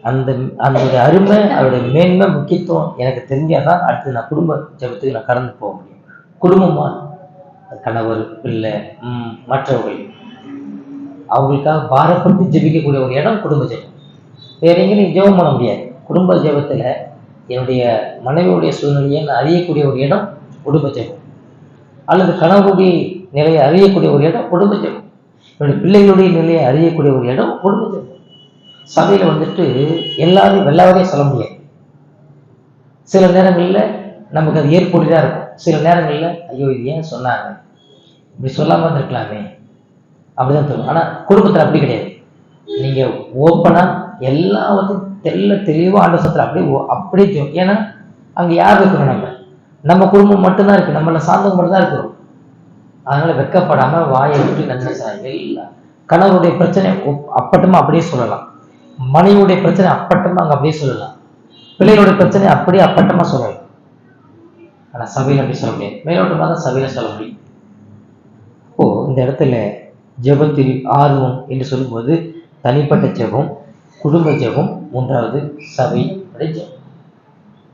அந்த அதனுடைய அருமை, அதோடைய மேன்மை, முக்கியத்துவம் எனக்கு தெரிஞ்சாதான் அடுத்து நான் குடும்ப ஜெபத்துக்கு நான் கடந்து போக முடியும். குடும்பமா கணவர், பிள்ளை, மற்றவர்கள் அவங்களுக்காக பாரப்பட்டு ஜெபிக்கக்கூடிய ஒரு இடம் குடும்ப ஜெபம். வேற எங்கேயும் நீ ஜெபம் பண்ண முடியாது. குடும்ப ஜெபத்துல என்னுடைய மனைவியுடைய சூழ்நிலையை நான் அறியக்கூடிய ஒரு இடம் குடும்ப ஜெபம். அல்லது கணவருடைய நிலையை அறியக்கூடிய ஒரு இடம் குடும்ப ஜெபம். என்னுடைய பிள்ளைகளுடைய நிலையை அறியக்கூடிய ஒரு இடம் குடும்ப ஜெபம். சபையில வந்துட்டு எல்லாரும் எல்லாரையும் சொல்ல முடியாது. சில நேரங்கள்ல நமக்கு அது ஏற்புடையதா இருக்கும். சில நேரங்கள்ல ஐயோ இது ஏன் சொன்னாங்க, இப்படி சொல்லாம இருக்கலாமே அப்படிதான் தோணும். ஆனா குடும்பத்துல அப்படி கிடையாது. நீங்க ஓப்பனா எல்லாத்தையும் தெளிவா ஆண்டவத்துல அப்படியே ஏன்னா அங்க யார் இருக்கிறோம்? நம்ம குடும்பம் மட்டும்தான் இருக்கு, நம்மள சார்ந்தவங்க மட்டும் தான் இருக்கிறோம். அதனால வெட்கப்படாம வாயை விட்டு நன்மை எல்லாம் கணவருடைய பிரச்சனை அப்பட்டமா அப்படியே சொல்லலாம், மனைவியுடைய பிரச்சனை அப்பட்டமா அங்க அப்படியே சொல்லலாம், பிள்ளைகளுடைய பிரச்சனை அப்படியே அப்பட்டமா சொல்லலாம். ஆனா சபையில அப்படி சொல்ல முடியாது. மேலோட்டமாக தான் சபையில சொல்ல முடியும். இப்போ இந்த இடத்துல ஜெபத்தில் ஆர்வம் என்று சொல்லும்போது தனிப்பட்ட ஜெபம், குடும்ப ஜெபம், மூன்றாவது சபை ஜெபம்.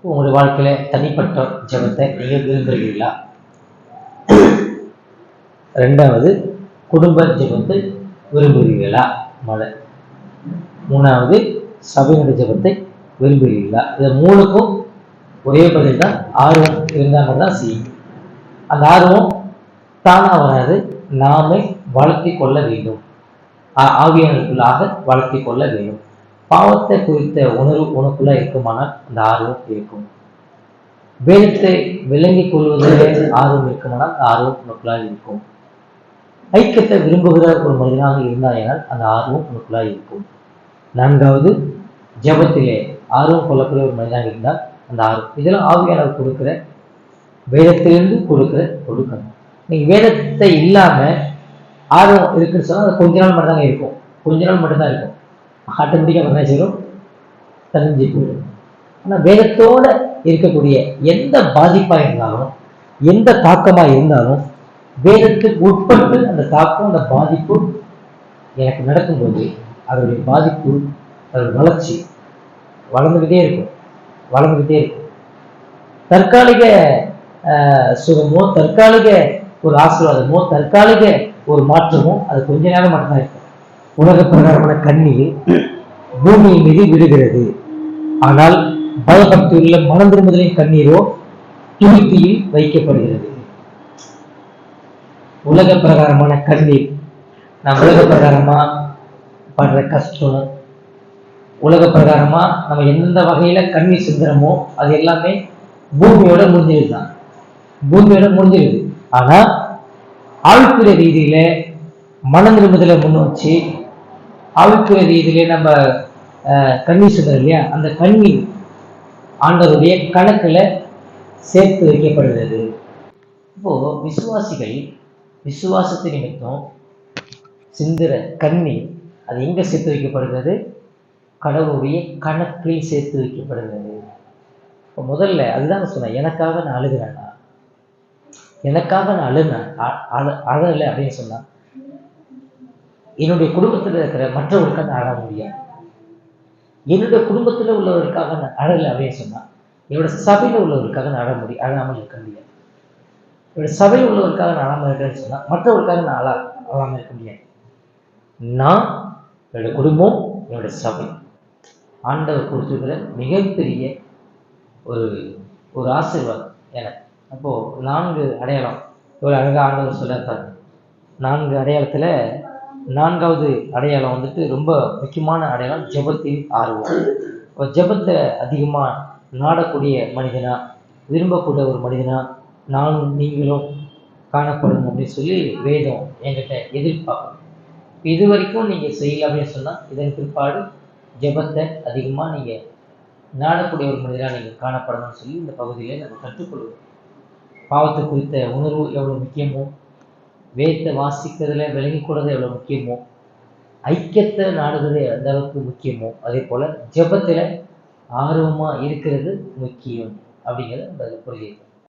உங்களுடைய வாழ்க்கையில தனிப்பட்ட ஜெபத்தை நீங்க விரும்புகிறீங்களா? ரெண்டாவது குடும்ப ஜெபத்தை விரும்புகிறீர்களா? மூணாவது சபையினுடைய ஜெபத்தை விரும்புகிறீர்களா? இது மூணுக்கும் ஒரே பதில் தான். ஆர்வம் இருந்தால் தான் செய்யும். அந்த ஆர்வம் தானா வராது, நாமே வளர்த்தி கொள்ள வேண்டும். ஆவியானவர்களாக வளர்த்தி கொள்ள வேண்டும். பாவத்தை குறித்த உணர்வு உனக்குள்ள இருக்குமானால் அந்த ஆர்வம் இருக்கும். வேதத்தை விளங்கிக் கொள்வதில் ஆர்வம் இருக்குமானால் ஆர்வம் உனக்குள்ளாக இருக்கும். ஐக்கியத்தை விரும்புகிற ஒரு மனிதனாக இருந்தால் அந்த ஆர்வம் உனக்குள்ளாக இருக்கும். நான்காவது ஜெபத்திலே ஆர்வம் கொள்ளக்கூடிய ஒரு மனிதனாக இருந்தால் அந்த ஆர்வம். இதெல்லாம் ஆவியானவர் கொடுக்கிற, வேதத்திலிருந்து கொடுக்கணும். நீங்க வேதத்தை இல்லாம ஆர்வம் இருக்குன்னு சொன்னா அது கொஞ்ச நாள் மட்டும்தாங்க இருக்கும். கொஞ்ச நாள் மட்டும்தான் இருக்கும். ஆட்டோமேட்டிக்காக என்ன செய்யும்? தனிஞ்சு போயிடும். ஆனா வேதத்தோட இருக்கக்கூடிய எந்த பாதிப்பா இருந்தாலும், எந்த தாக்கமா இருந்தாலும், வேதத்துக்கு உட்பட்டு அந்த தாக்கம், அந்த பாதிப்பு எனக்கு நடக்கும்போது அதனுடைய பாதிப்பு, அதோட வளர்ச்சி வளர்ந்துகிட்டே இருக்கும். தற்காலிக சுகமோ, தற்காலிக ஒரு ஆசீர்வாதமோ, தற்காலிக ஒரு மாற்றமோ அது கொஞ்ச நேரம் மட்டும்தான் இருக்கும். உலக பிரகாரமான கண்ணீர் பூமியின் மீது விடுகிறது. ஆனால் பயபக்தி உள்ள மனம் திரும்புதலின் கண்ணீரோ துருத்தியில் வைக்கப்படுகிறது. உலக பிரகாரமான கண்ணீர், நம்ம உலக பிரகாரமா படுற கஷ்டம், உலக பிரகாரமா நம்ம எந்தெந்த வகையில கண்ணீர் சிந்துறமோ அது எல்லாமே பூமியோட முடிஞ்சிருதுதான். ஆனா ஆழ்குற ரீதியில மனம் திரும்புதலை முன் வச்சு ஆழ்குற ரீதியில நம்ம கண்ணீர் சிந்துறோம் இல்லையா, அந்த கண்ணீர் ஆண்டவருடைய கணக்குல சேர்த்து வைக்கப்படுகிறது. இப்போ விசுவாசிகள் விசுவாசத்தை நிமித்தம் சிந்துற கண்ணீர் அது எங்க சேர்த்து வைக்கப்படுகிறது? கடவுளுடைய கணக்கில் சேர்த்து வைக்கப்படுகிறது. இப்போ முதல்ல அதுதான் சொன்னேன், எனக்காக நான் அழுகிறேன்னா, எனக்காக நான் அழலை அப்படின்னு சொன்னா என்னுடைய குடும்பத்தில் இருக்கிற மற்றவர்களுக்காக நான் அழ முடியாது. என்னுடைய குடும்பத்தில் உள்ளவர்களுக்காக நான் அழலை அப்படின்னு சொன்னா என்னோட சபையில் உள்ளவர்களுக்காக நான் அழாமல் இருக்க முடியாது. என்னோட சபையில் உள்ளவர்களுக்காக நான் அழாமல் இருக்கிறேன்னு சொன்னா மற்றவர்களுக்காக நான் அழாமல் இருக்க முடியாது. நான், என்னோட குடும்பம், என்னுடைய சபை. ஆண்டவர் கொடுத்துருக்கிற மிகப்பெரிய ஒரு ஒரு ஆசீர்வாதம் எனக்கு. அப்போது 4 அடையாளம் இவ்வளோ அழகாக ஆண்டவர் சொல்லியிருக்காரு. 4 அடையாளத்தில் 4வது அடையாளம் வந்துட்டு ரொம்ப முக்கியமான அடையாளம், ஜெபத்தின் ஆர்வம். இப்போ ஜெபத்தை அதிகமாக நாடக்கூடிய மனிதனா, விரும்பக்கூடிய ஒரு மனிதனா நானும் நீங்களும் காணப்படும் அப்படின்னு சொல்லி வேதம் என்கிட்ட எதிர்பார்க்கணும். இது வரைக்கும் நீங்கள் செய்யல அப்படின்னு சொன்னால் இதன் பிற்பாடு ஜெபத்தை அதிகமாக நீங்கள் நாடக்கூடிய ஒரு மனிதனாக நீங்கள் காணப்படணும்னு சொல்லி இந்த பகுதியில் நம்ம கற்றுக்கொள்வோம். பாவத்தை குறித்த உணர்வு எவ்வளோ முக்கியமோ, வேதத்தை வாசிக்கிறதுல விலகி கூடது எவ்வளோ முக்கியமோ, ஐக்கியத்தை நாடுவது எந்த அளவுக்கு முக்கியமோ, அதே போல் ஜெபத்தில் ஆர்வமாக இருக்கிறது முக்கியம் அப்படிங்கிறத நம்ம அதில் புரிஞ்சுக்கணும்.